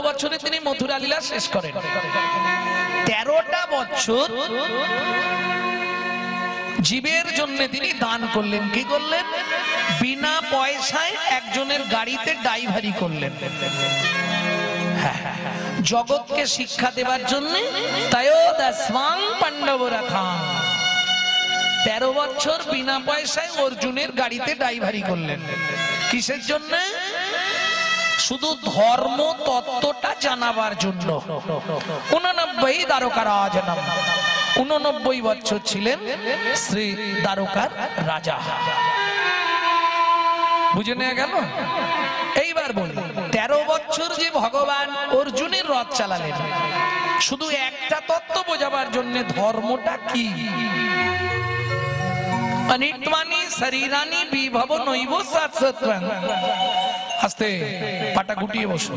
বছরে তিনি মথুরা লীলা শেষ করেন। 13টা বছর জীবের জন্য তিনি দান করলেন। কি করলেন? বিনা পয়সায় একজনের গাড়িতে ড্রাইভারি করলেন। জগৎকে শিক্ষা দেবার জন্য। তাইও দাসবাং পাণ্ডবরাথা 13 বছর বিনা পয়সায় অর্জুনের গাড়িতে ড্রাইভারি করলেন। কিসের জন্য? শুধু ধর্ম তত্ত্বটা জানাবার জন্য। 89 দ্বারকারাজ নাম, 89 বছর ছিলেন শ্রী দ্বারকার রাজা। বুঝে নেওয়া গেল? এইবার বলি, 13 বছর যে ভগবান অর্জুনের রথ চালালেন, শুধু একটা তত্ত্ব বোঝাবার জন্য, ধর্মটা কি? অনিত্বানি শরীরানি বিভব নৈব শাশ্বতং। আস্তে পাটা গুটিয়ে বসো,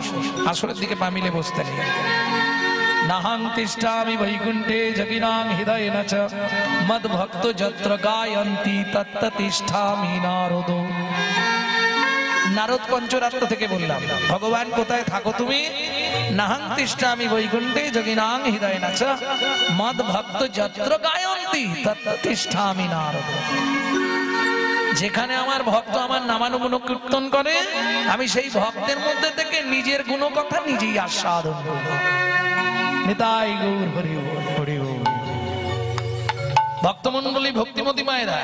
আসরের দিকে পা মিলে বসতে নেই। নাহং তিষ্ঠামি বৈকুণ্ঠে জগিনাং হৃদয়েন চ মদ্ভক্ত যত্র গায়ন্তি তত্র তিষ্ঠামি নারদ। নারদ পঞ্চরাত্র থেকে বললাম, ভগবান কোথায় থাকো তুমি? নাহং তিষ্ঠামি বৈকুণ্ঠে জগিনাং হৃদয়েন চ মদ্ভক্ত যত্র গায়ন্তি তত্র তিষ্ঠামি নারদ। যেখানে আমার ভক্ত আমার নামানুগুণ কীর্তন করে, আমি সেই ভক্তের মধ্যে থেকে নিজের গুণ কথা নিজেই আস্বাদন করি। নিতাই গৌর হরি বল, হরি বল। ভক্তমণ্ডলী, ভক্তিমতী মায়েরা,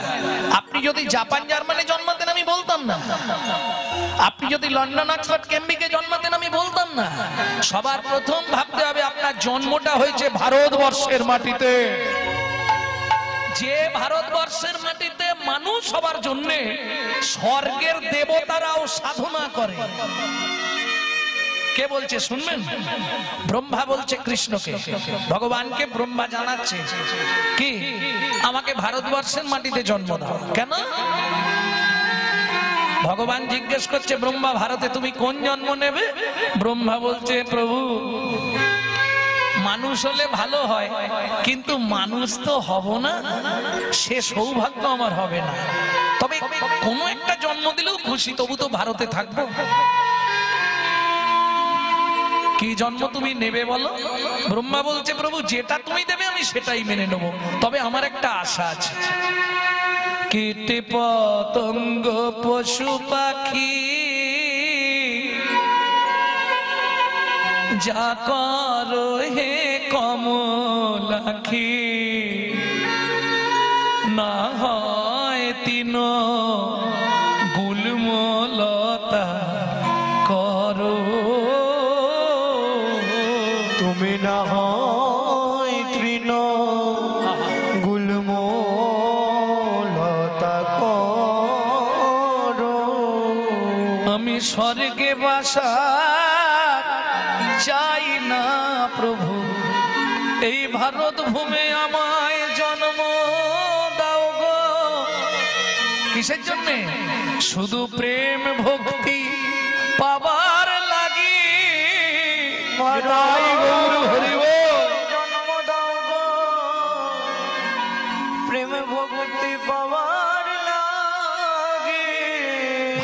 আপনি যদি জাপান জার্মানি জন্মাতেন আমি বলতাম না, আপনি যদি লন্ডন অক্সফোর্ড কেমব্রিজে জন্মাতেন আমি বলতাম না। সবার প্রথম ভাবতে হবে আপনার জন্মটা হয়েছে ভারতবর্ষের মাটিতে। যে ভারতবর্ষের মাটিতে মানুষ সবার জন্য স্বর্গের দেবতারাও সাধনা করে। কে বলছে শুনবেন? ব্রহ্মা বলছে কৃষ্ণকে, ভগবানকে ব্রহ্মা জানাচ্ছে কি, আমাকে ভারতবর্ষের মাটিতে জন্ম দাও। কেন? ভগবান জিজ্ঞেস করছে, ব্রহ্মা ভারতে তুমি কোন জন্ম নেবে? ব্রহ্মা বলছে, প্রভু মানুষ হলে ভালো হয়, কিন্তু মানুষ তো হব না, সে সৌভাগ্য আমার হবে না। তবে কোনো একটা জন্ম দিলেও খুশি, তবু তো ভারতে থাকবো। কি জন্ম তুমি নেবে বলো? ব্রহ্মা বলছে, প্রভু যেটা তুমি দেবে আমি সেটাই মেনে নেব, তবে আমার একটা আশা আছে। কীট পতঙ্গ পশু পাখি যা করো হে কমলাখি, না হয় তিন গুলমলতা করো, তুমি না হয় তৃণ গুলমলতা করো। আমি স্বর্গে বাসা চাই না প্রভু, এই ভারত ভূমে আমায় জন্ম দাও গো। কিসের জন্য? শুধু প্রেম ভক্তি পাবার লাগি। মাতাই গৌর হরি বল। জন্ম দাও গো প্রেম ভক্তি পাবার লাগি।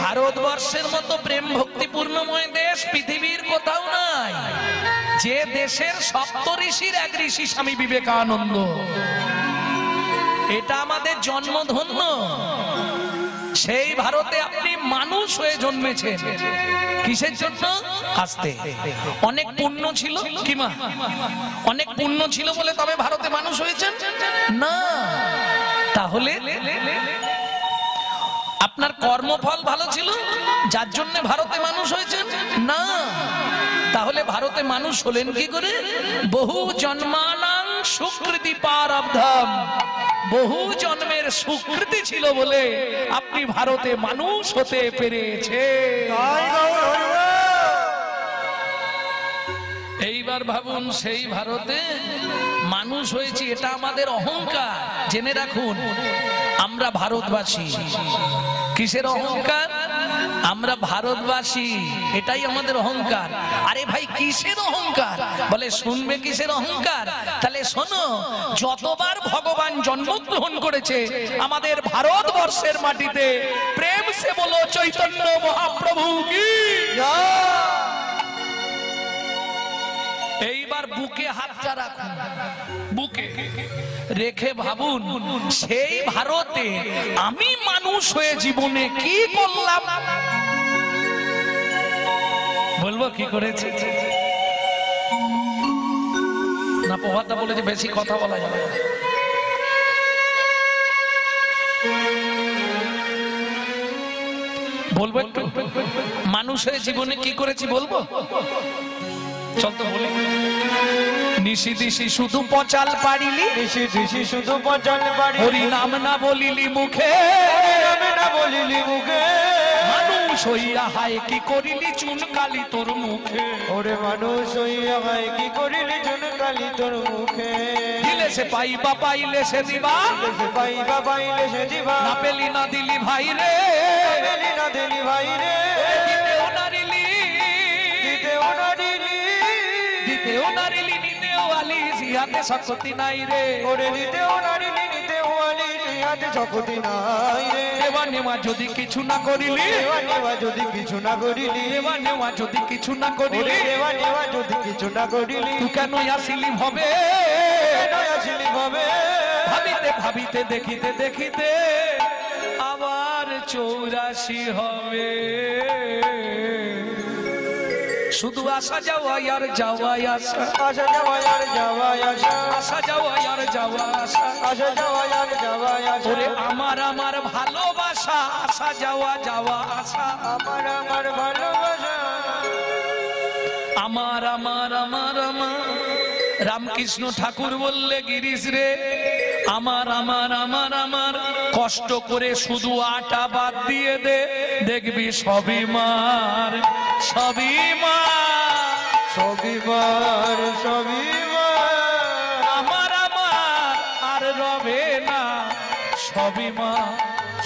ভারতবর্ষের মতো প্রেম ভক্তিপূর্ণময় দেশ পৃথিবীর কোথাও নাই। যে দেশের সপ্তঋষির এক ঋষি স্বামী বিবেকানন্দ, এটা আমাদের জন্মধন্য। সেই ভারতে আপনি মানুষ হয়ে জন্মেছেন। কিসের জন্য? আসতে অনেক পুণ্য ছিল কি মা? অনেক পুণ্য ছিল বলে তবে ভারতে মানুষ হয়েছেন না। তাহলে আপনার কর্মফল ভালো ছিল যার জন্য ভারতে মানুষ হয়েছেন না। তাহলে ভারতে মানুষ হলেন কি করে? বহু জন্মানাং সুকৃতি পারব্ধম, বহু জন্মের সুকৃতি ছিল বলে আপনি ভারতে মানুষ হতে পেরেছে। এইবার ভাবুন, সেই ভারতে মানুষ হয়েছি, এটা আমাদের অহংকার। জেনে রাখুন, আমরা ভারতবাসী। কিসের অহংকার? আমরা ভারতবাসী, এটাই আমাদের অহংকার। আরে ভাই কিসের অহংকার? বলে শুনবে কিসের অহংকার? তাহলে শোনো, যতবার ভগবান জন্মগ্রহণ করেছে আমাদের ভারতবর্ষের মাটিতে প্রেম से बोलो चैतन्य महाप्रभु की। এইবার বুকে হাতটা রাখুন, বুকে রেখে ভাবুন সেই ভারতে আমি মানুষ হয়ে জীবনে কি করলাম। বলবো কি করেছে না? প্রভাতটা বলে যে বেশি কথা বলা যাবে না। বলবো একটু মানুষ হয়ে জীবনে কি করেছি বলবো? চল তো বলি। নিশি দিশি শুধু পচাল পারিলি, নিশি দিশি শুধু পচাল পারিলি, হরি নাম না বলিলি মুখে, নাম না বলিলি মুখে, মানুষ হইয়া হায় কি করিলি চুন কালি তোর মুখে। ওরে মানুষ হইয়া হায় কি করিলি চুন কালি তোর মুখে। দিলে সে পাইবা পাইলে সে দিবা, সে পাইবা পাইলে সে দিবা, না পেলি না দিলি ভাই রে, পেলি না দিলি ভাই রে, দিতেও নারিলি, দিতেও নারিলি, দিতেও নারিলি, নিতেও আলি, জিহাতে শক্তি নাই রে। ওরে দিতেও নারিলি, নিতেও আলি, জিহাতে শক্তি নাই রে। দেওয়া নেওয়া যদি কিছু না করিলি, দেওয়া নেওয়া যদি কিছু না করিলি, দেওয়া নেওয়া যদি কিছু না করিলি, দেওয়া নেওয়া যদি কিছু না করিলি, তুই কেন আসিলি ভবে, কেন আসিলি ভবে। ভাবিতে ভাবিতে দেখিতে দেখিতে আবার 84 হবে। শুধু আসা যাওয়া আর যাওয়া আসা, আসা যাওয়া আর যাওয়া আসা, আসা যাওয়া আর যাওয়া আসা, আসা যাওয়া আর যাওয়া আসা। ওরে আমার আমার ভালোবাসা, আসা যাওয়া যাওয়া আসা, আমার আমার ভালোবাসা, আমার আমার আমার আমার। রামকৃষ্ণ ঠাকুর বললে গিরিশ রে, আমার আমার আমার আমার কষ্ট করে শুধু আটা বাদ দিয়ে দে, দেখবি সবই মার, সবই মার, সবই মার, সবই মার। আমার আমার আর রবে না, সবই মার,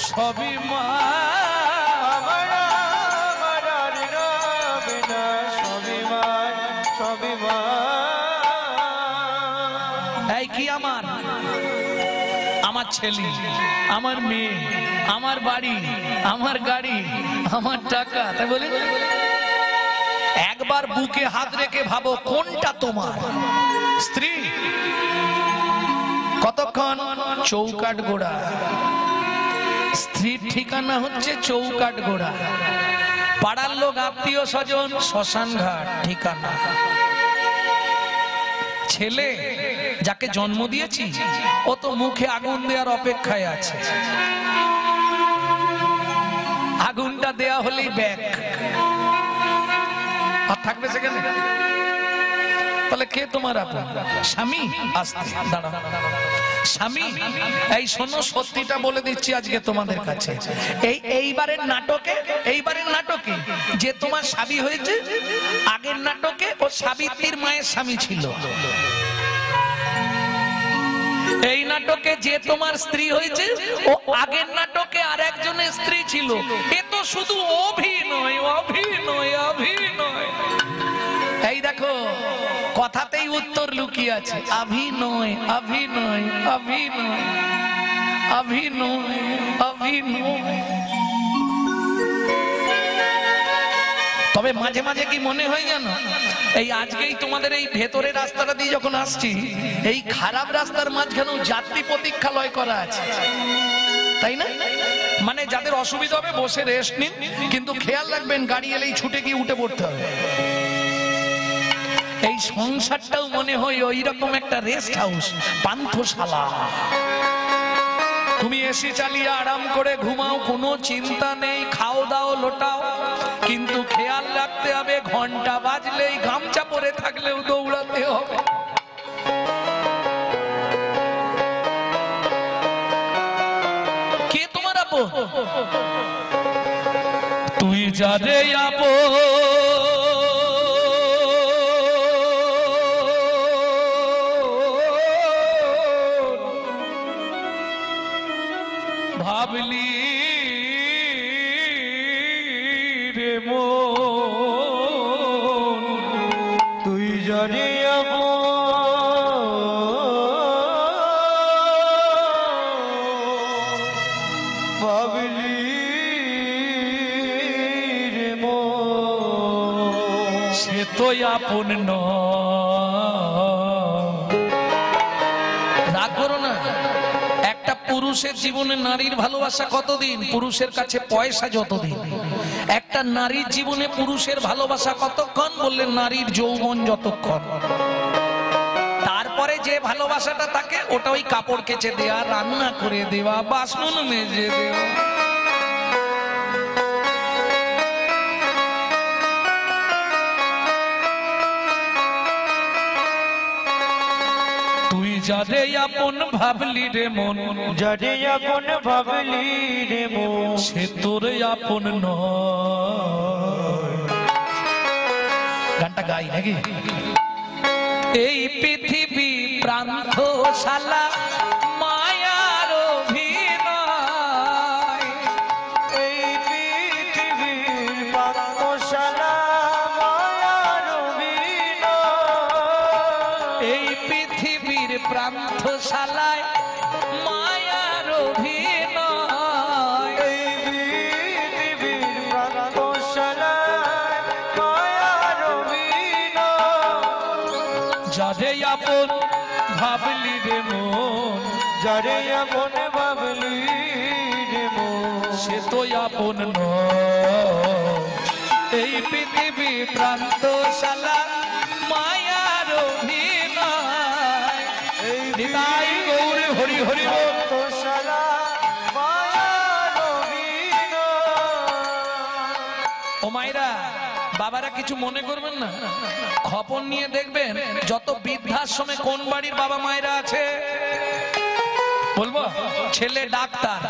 সবই মার। আমার আমার আর রবে না, সবই মার, সবই মার। এই কি আমার, আমার ছেলে, আমার মেয়ে, আমার বাড়ি, আমার গাড়ি, আমার টাকা, তাই বলি। একবার বুকে হাত রেখে ভাবো কোনটা তোমার? স্ত্রী কতক্ষণ? চৌকাট গোড়া। স্ত্রীর ঠিকানা হচ্ছে চৌকাট গোড়া। পাড়ার লোক আত্মীয় স্বজন শ্মশান ঘাট ঠিকানা। ছেলে যাকে জন্ম দিয়েছি ও তো মুখে আগুন দেওয়ার অপেক্ষায় আছে, আগুনটা দেয়া হলেই ব্যাগ আর থাকবে সেখানে। তাহলে কে তোমার আপন? স্বামী। আসতে দাঁড়া, স্বামী। এই শোনো, সত্যিটা বলে দিচ্ছি আজকে তোমাদের কাছে। এইবারের নাটকে যে তোমার স্বামী হয়েছে, আগের নাটকে ও সাবিত্রীর মায়ের স্বামী ছিল। এই নাটকে যে তোমার স্ত্রী হয়েছে, ও আগের নাটকে আর একজনের স্ত্রী ছিল। এ তো শুধু অভিনয়, অভিনয়, অভিনয়। এই দেখো কথাতেই উত্তর লুকিয়ে আছে। অভিনয়, অভিনয়, অভিনয়, অভিনয়, অভিনয়। তবে মাঝে মাঝে কি মনে হয় জানো, এই আজকেই তোমাদের এই ভেতরের রাস্তাটা দিয়ে যখন আসছি, এই খারাপ রাস্তার মাঝখানেও যাত্রী প্রতীক্ষালয় করা আছে, তাই না? মানে যাদের অসুবিধা হবে বসে রেস্ট নিন, কিন্তু খেয়াল রাখবেন গাড়ি এলেই ছুটে গিয়ে উঠে পড়তে হবে। এই সংসারটাও মনে হয় ওই রকম একটা রেস্ট হাউস, পান্থশালা। তুমি এসি চালিয়ে আরাম করে ঘুমাও, কোনো চিন্তা নেই, খাও দাও লোটাও, কিন্তু খেয়াল রাখতে হবে ঘন্টা বাজলেই গামছা পরে থাকলেও দৌড়াতে হবে। কে তোমার আপন? তুই যারে আপন ভাবলি রে মন, তুই জানি ভাবলি তো আপন রাগ করো না। একটা পুরুষের জীবনে নারীর ভালোবাসা কতদিন? পুরুষের কাছে পয়সা যতদিন। একটা নারীর জীবনে পুরুষের ভালোবাসা কতক্ষণ? বললেন নারীর যৌবন যতক্ষণ। তারপরে যে ভালোবাসাটা থাকে ওটা ওই কাপড় কেচে দেওয়া, রান্না করে দেওয়া, বাসন মেজে দেওয়া। তুই যারে আপন ভাবলি রে মন, যারে আপন ভাবলি রে মন, সে তোর আপন নয়। গানটা গাই নাকি? এই পৃথিবী প্রান্তশালা মায়ার অভিনয়, এই পৃথিবীর পাকশালা মায়ার অভিনয়, এই পৃথিবীর প্রান্তশালায় মায়ার অভিনয়, এই পৃথিবীর পাকশালা মায়ার অভিনয়। যারে আপন ভাবলি রে মন, যারে আপন ভাবলি রে মন, সে তো আপন নয়। এই পৃথিবী প্রান্তশালা মায়ার অভিনয়। এই নিতাই গৌর হরি হরি বল। পাকশালা মায়ার অভিনয়। ও মায়েরা, বাবারা কিছু মনে করবেন না, খবর নিয়ে দেখবেন যত বৃদ্ধাশ্রমে কোন বাড়ির বাবা মায়েরা আছে বলবো? ছেলে ডাক্তার,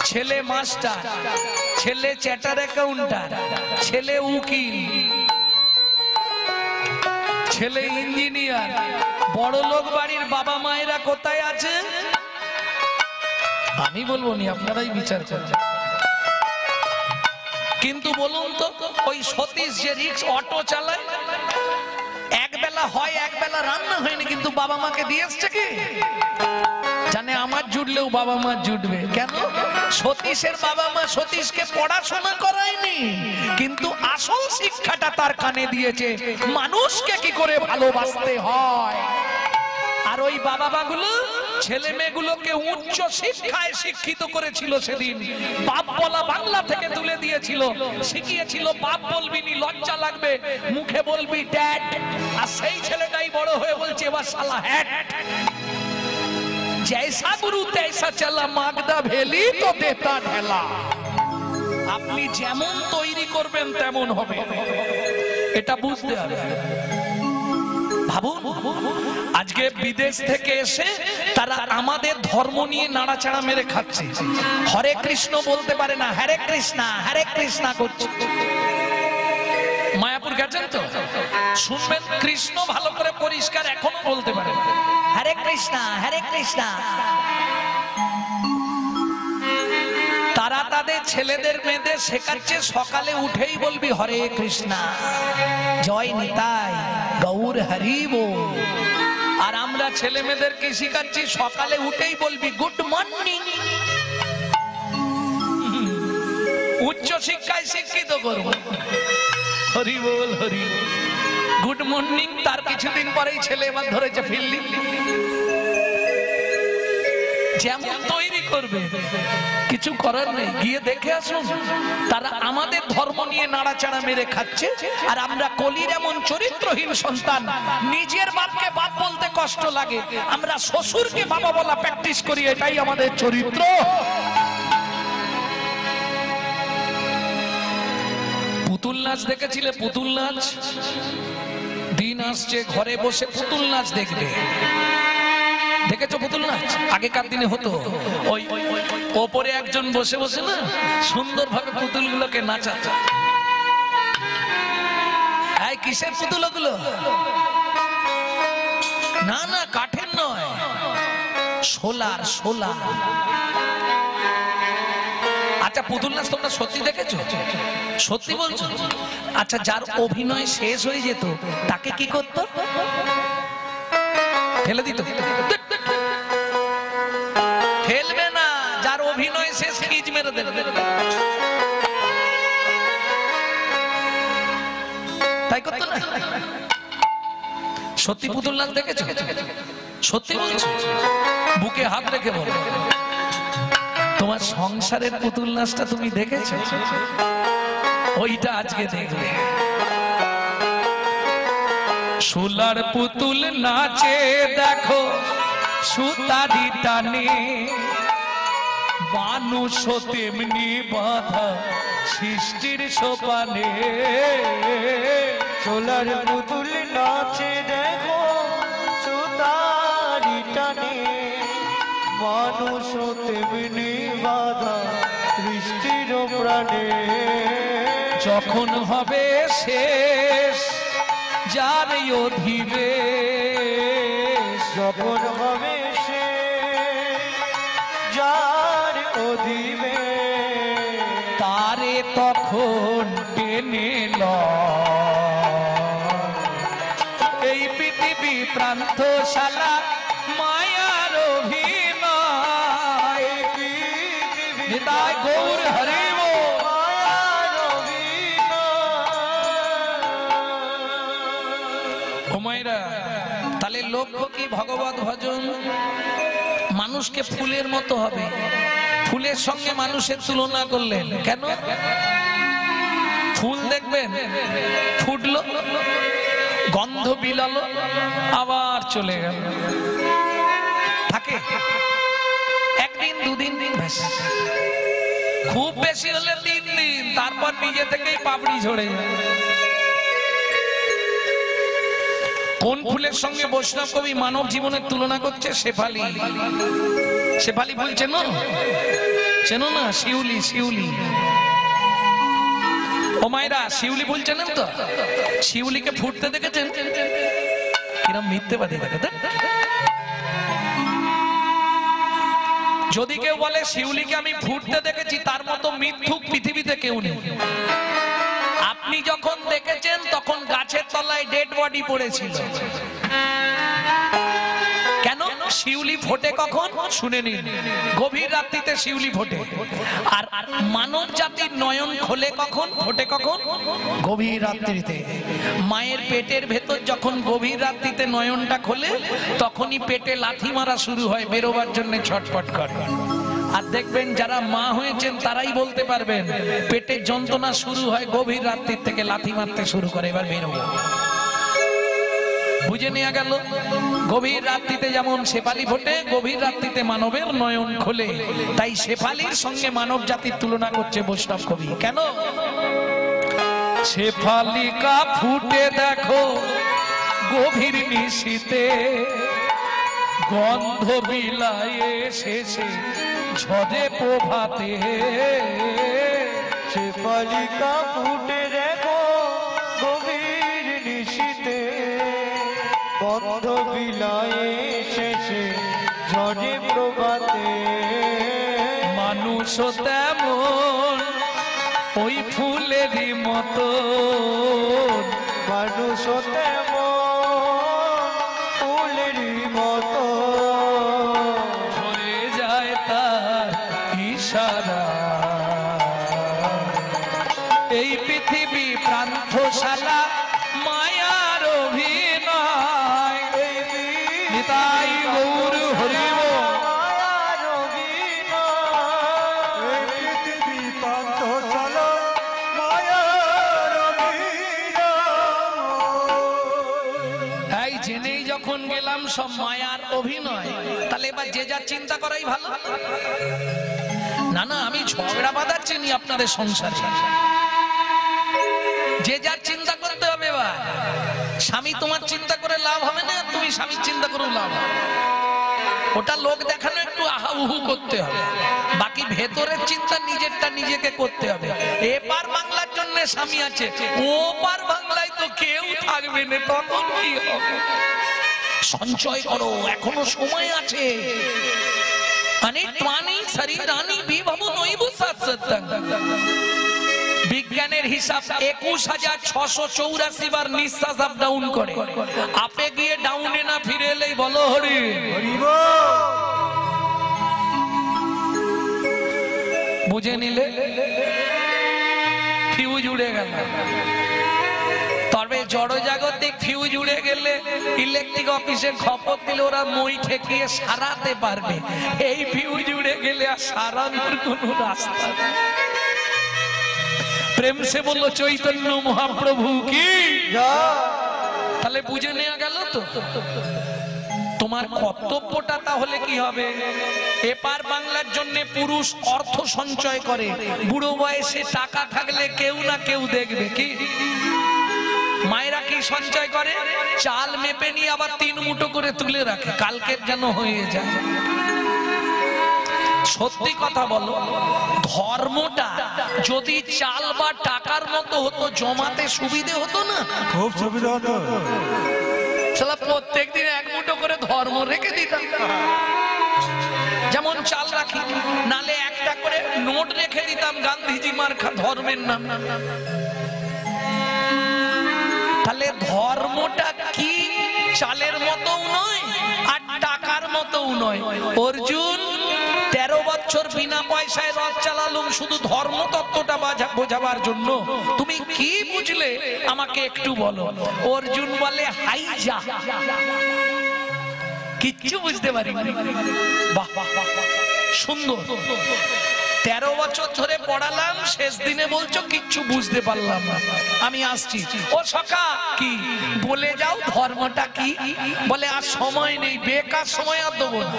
ছেলে মাস্টার, ছেলে চ্যাটার অ্যাকাউন্টার, ছেলে উকিল, ছেলে ইঞ্জিনিয়ার। বড় লোক বাড়ির বাবা মায়েরা কোথায় আছে? আমি বলবো নি, আপনারাই বিচার করবেন। কিন্তু বলুন তো, ওই সতীশ যে রিক্স অটো চালায়, একবেলা হয় একবেলা রান্না হয়নি, কিন্তু বাবা মাকে দিয়ে এসছে কি? জানে আমার জুটলেও বাবা মা জুটবে। কেন? সতীশের বাবা মা সতীশকে পড়াশোনা করায়নি, কিন্তু আসল শিক্ষাটা তার কানে দিয়েছে, মানুষকে কি করে ভালোবাসতে হয়। আর ওই বাবা মাগুলো ছেলে মেয়েগুলোকে উচ্চ শিক্ষায় শিক্ষিত করেছিল। সেদিন বাপ বলা বাংলা থেকে তুলে দিয়েছিল, শিখিয়েছিল বাপ বলবি নি, লজ্জা লাগবে, মুখে বলবি ড্যাড। আর সেই ছেলেটাই বড় হয়ে বলছে এবার শালা হ্যাট। जैसा गुरु तैसा चला, मागदा भेली तो देता ढेला। আপনি যেমন তৈরি করবেন তেমন হবে, এটা বুঝতে হবে। ভাবুন, আজকে বিদেশ থেকে এসে তারা আমাদের ধর্ম নিয়ে নাড়াচাড়া মেরে খাচ্ছে। হরে কৃষ্ণ বলতে পারে না, হরে কৃষ্ণা করছে। মায়াপুর গেছেন তো, শুনবেন কৃষ্ণ ভালো করে পরিষ্কার এখনো বলতে পারে, হরে কৃষ্ণা। তারা তাদের ছেলেদের মেয়েদের শেখাচ্ছে সকালে উঠেই বলবি হরে কৃষ্ণা, জয় নিতাই, গৌর হরি বল। আর আমরা ছেলে মেয়েদেরকে শিখাচ্ছি সকালে উঠেই বলবি গুড মর্নিং। উচ্চ শিক্ষায় শিক্ষিত করবো, হরি বল হরি গুড মর্নিং। তার কিছুদিন পরেই ছেলে এবার ধরেছে ফিল্লি। যেমন তৈরি করবে, কিছু করার নেই, গিয়ে দেখে আসুন। তারা আমাদের ধর্ম নিয়ে নাড়াচাড়া মেরে খাচ্ছে, আর আমরা কলির এমন চরিত্রহীন সন্তান, নিজের বাপকে বাপ বলতে কষ্ট লাগে, আমরা শ্বশুরকে বাবা বলা প্র্যাকটিস করি। এটাই আমাদের চরিত্র। পুতুল নাচ দেখেছিলে? পুতুল নাচ দিন আসছে ঘরে বসে পুতুল নাচ দেখবে। দেখেছো পুতুল নাচ? আগেকার দিনে হতো, ওই ওপরে একজন বসে বসে না সুন্দরভাবে পুতুলগুলোকে নাচাতো। এই কিসের পুতুল ওগুলো? না না, কাঠের নয়, সোলার। আচ্ছা, পুতুল নাচ তোমরা সত্যি দেখেছো? সত্যি বলছো? আচ্ছা, যার অভিনয় শেষ হয়ে যেত তাকে কি করতো? ফেলে দিত? ফেলবে না, যার অভিনয় শেষ খিজ মেরে দেবে। তাই করতো না? সত্যি পুতুল নাচ দেখেছো? সত্যি বলছো? বুকে হাত রেখে বলো, তোমার সংসারের পুতুল নাচটা তুমি দেখেছো? ওইটা আজকে দেখবে। সোলার পুতুল নাচে দেখো সুতারি টানে, মানুষ তেমনি বাধা সৃষ্টির সোপানে। সোলার পুতুল নাচে দেখো সুতারি টানে, মানুষ তেমনি বাধা সৃষ্টির প্রাণে। যখন হবে শেষ যার অধিবেশ, যখন হবে শেষ যার অধিবেশ, তারে তখন টেনে এই পৃথিবী প্রান্তশালা মায়ার অভিনয়। নিতাই গৌর হরি বল। মায়ার অভিনয়। ও মায়েরা, তাহলে লক্ষ্য কি ভগবত ভজন? মানুষকে ফুলের মতো হবে। ফুলের সঙ্গে মানুষের তুলনা করলেন কেন? ফুল দেখবেন ফুটলো, গন্ধ বিলালো, আবার চলে গেল, থাকে একদিন দুদিন, ব্যাস। খুব বেশি হলে 3 দিন, তারপর নিজে থেকেই পাপড়ি ঝরে যায়। কোন ফুলের সঙ্গে বৈষ্ণব কবি মানব জীবনের তুলনা করছে? শেফালি। শেফালি ফুল চেনো? চেনো না? শিউলি, শিউলি। ও মায়েরা, শিউলি ফুল চেনেন তো? শিউলিকে ফুটতে দেখেছেন? কিরম মিথ্যেবাদী দেখে। যদি কেউ বলে শিউলিকে আমি ফুটতে দেখেছি, তার মতো মিথ্যুক পৃথিবীতে কেউ নেই। আপনি যখন দেখেছেন তখন গাছের তলায় ডেড বডি পড়েছিল। কেন? শিউলি ফোটে কখন? শুনে নিন, গভীর রাত্রিতে শিউলি ফোটে। আর মানব জাতির নয়ন খোলে কখন? ফোটে কখন? গভীর রাত্রিতে। মায়ের পেটের ভেতর যখন গভীর রাত্রিতে নয়নটা খোলে, তখনই পেটে লাথি মারা শুরু হয়, বেরোবার জন্য ছটফট করে। আর দেখবেন যারা মা হয়েছেন তারাই বলতে পারবেন, পেটের যন্ত্রণা শুরু হয় গভীর রাত্রির থেকে, লাথি মারতে শুরু করে, এবার বেরোবো। বুঝে নেওয়া গেল? গভীর রাত্রিতে যেমন শেফালি ফোটে, গভীর রাত্রিতে মানবের নয়ন খোলে। তাই শেফালির সঙ্গে মানব জাতির তুলনা করছে বৈষ্ণব কবি। কেন? শেফালিকা ফুটে দেখো গভীর নিশীতে, গন্ধ বিলায়ে শেষে ঝরে প্রভাতে। শেফালিকা ফুটে দেখো গভীর নিশীতে, গন্ধ বিলায়ে শেষে ঝরে প্রভাতে। মানুষ তেমন ওই ফুলেরই মতো, মানুষ তেমন ফুলেরই মতো, হয়ে যায় তার ইশারা। এই পৃথিবী প্রান্তশালা মায়ার অভিনয়। নিতাই গৌর হরি বল। মায়ার অভিনয়। এই পৃথিবী প্রান্তশালা মায়ার অভিনয়। এই জেনেই যখন গেলাম সব মায়ার অভিনয়, তাহলে এবার যে যা চিন্তা করাই ভালো। না না, আমি ঝগড়া বাঁধাচ্ছি নি আপনাদের সংসারে। যে যার চিন্তা করতে হবে। এবার স্বামী তোমার চিন্তা করে লাভ হবে না, তুমি স্বামীর চিন্তা করেও লাভ হবে। ওটা লোক দেখানো একটু আহা উহু করতে হবে, বাকি ভেতরের চিন্তা নিজেরটা নিজেকে করতে হবে। এপার বাংলার জন্য স্বামী আছে, ওপার বাংলায় তো কেউ থাকবে না, তখন কি হবে? সঞ্চয় করো, এখনো সময় আছে। বিজ্ঞানের হিসাব 21,684 বার নিঃশ্বাস আপ ডাউন করে। আপে গিয়ে ডাউনে না ফিরে এলেই বলো হরি হরি বল। বুঝে নিলে ফিউজ উড়ে গেল। তবে জড়জাগতিক ফিউজ উড়ে গেলে ইলেকট্রিক অফিসে খবর দিলে ওরা মই ঠেকিয়ে সারাতে পারবে, এই ফিউজ উড়ে গেলে আর সারানোর কোনো রাস্তা নেই। প্রেম সে বললো চৈতন্য মহাপ্রভু কি, তাহলে বুঝে নেওয়া গেল তো তোমার কর্তব্যটা তাহলে কি হবে। এপার বাংলার জন্য পুরুষ অর্থ সঞ্চয় করে, বুড়ো বয়সে টাকা থাকলে কেউ না কেউ দেখবে কি। মায়েরা কি সঞ্চয় করে, চাল মেপে নিয়ে আবার 3 মুঠো করে তুলে রাখে, কালকের যেন হয়ে যায়। সত্যি কথা বলো, ধর্মটা যদি চাল বা টাকার মতো হতো জমাতে সুবিধে হতো না, খুব সুবিধা হতো। শালা প্রত্যেকদিন 1 মুঠো করে ধর্ম রেখে দিতাম। যেমন চাল রাখি, নালে একটা করে নোট রেখে দিতাম গান্ধীজি মার্কা ধর্মের নাম। তাহলে ধর্মটা কি চালের মতও নয় আর টাকার মতও নয়। অর্জুন 13 বছর বিনা পয়সায় রথ চালালুম শুধু ধর্ম তত্ত্বটা বোঝাবার জন্য, তুমি কি বুঝলে আমাকে একটু বলো। অর্জুন বলে হাই যা, কিচ্ছু বুঝতে পারি। বাহ বাহ বাহ, সুন্দর। 13 বছর ধরে পড়ালাম, শেষ দিনে বলছো কিচ্ছু বুঝতে পারলাম না, আমি আসছি। ও সখা কি বলে যাও ধর্মটা কি। বলে আর সময় নেই, বেকার সময় আর দেবো না,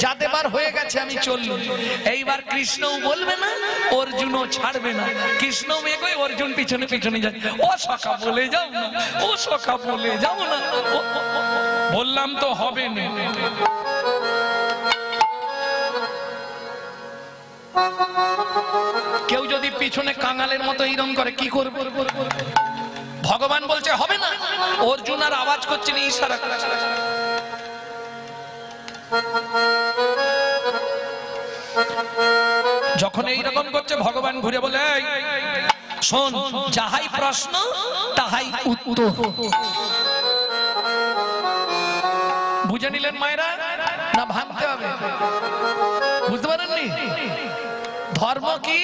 যা দেবার হয়ে গেছে আমি চললুম। এইবার কৃষ্ণও বলবে না, অর্জুনও ছাড়বে না। কৃষ্ণ মেঘই অর্জুন পিছনে পিছনে যায়। ও সখা বলে যাও না, ও সখা বলে যাও না। বললাম তো হবে না। কেউ যদি পিছনে কাঙালের মতো এইরকম করে কি করবে। ভগবান বলছে হবে না, অর্জুন আর আওয়াজ করছে না, ইশারা করছে। যখন এইরকম করছে ভগবান ঘুরে বলে শোন, যাহাই প্রশ্ন তাহাই উত্তর। বুঝে নিলেন মায়েরা না ভাবতে হবে? বুঝতে পারেননি? ধর্ম কি?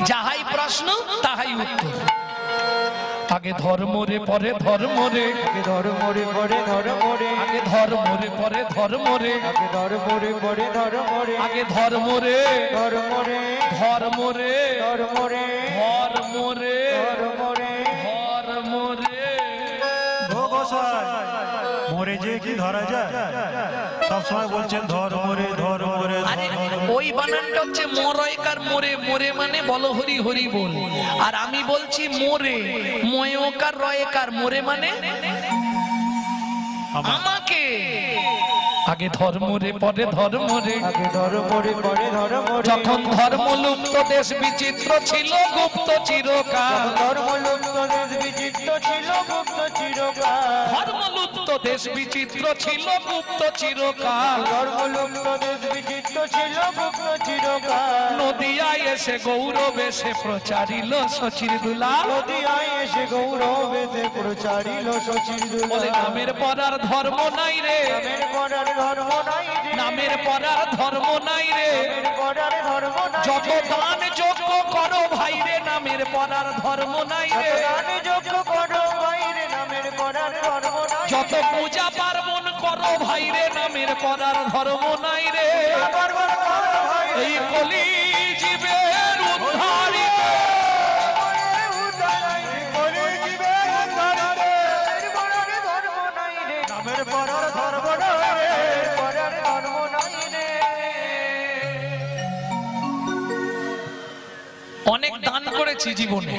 যাহাই প্রশ্ন তাহাই উত্তর। আগে ধর্ম রে পরে ধর্ম রে, আগে ধর্ম রে পরে ধর্ম রে, আগে ধর্ম রে পরে ধর্ম রে, আগে ধর্ম রে পরে ধর্ম রে, আগে ধর্ম রে ধর্ম রে ধর্ম রে ধর্ম রে ধর্ম রে ধর্ম রে ধর্ম রে। ও গোসাই, মরে যে কি ধরা যায়, সবসময় বলছেন ধর্ম রে ধর্ম রে। আরে ওই বানানটা হচ্ছে মরয়কার মোরে, মোরে মানে বলো হরি হরি বল। আর আমি বলছি মোরে, ময়কার রয়কার, মোরে মানে আমাকে। আগে ধর্ম রে পরে ধর্ম রে, আগে ধর্ম রে পরে ধর্ম রে, যখন ধর্ম লুপ্ত দেশ বিচিত্র ছিল গুপ্ত চিরকাল। ধর্ম লুপ্ত দেশ বিচিত্র ছিল গুপ্ত চিরকাল, ধর্ম লুপ্ত দেশ বিচিত্র ছিল গুপ্ত চিরকাল। ধর্ম লুপ্ত দেশ বিচিত্র ছিল গুপ্ত চিরকাল, নদিয়ায় এসে গৌরব এসে প্রচারিল শচির দুলাল। নদিয়ায় এসে গৌরব এসে প্রচারিল শচির দুলাল। বলে নামের পরার ধর্ম নাই রে, নামের পরার ধর্ম নাই রে, নামের পরার ধর্ম নাই রে। নামের পরার ধর্ম নাই যত রে, দান যোগ্য করো ভাই রে, নামের পরার ধর্ম নাই রে। দান যোগ্য করো ভাই রে, নামের পরার ধর্ম নাই রে, যত পূজা পার্বণ করো ভাই রে, নামের পরার ধর্ম নাই রে। পার্বণ করো ভাই রে, এই কলি জীবের উদ্ধারিতে নামের পরার ধর্ম নাই রে, পরার ধর্ম নাই রে। অনেক দান করেছি জীবনে,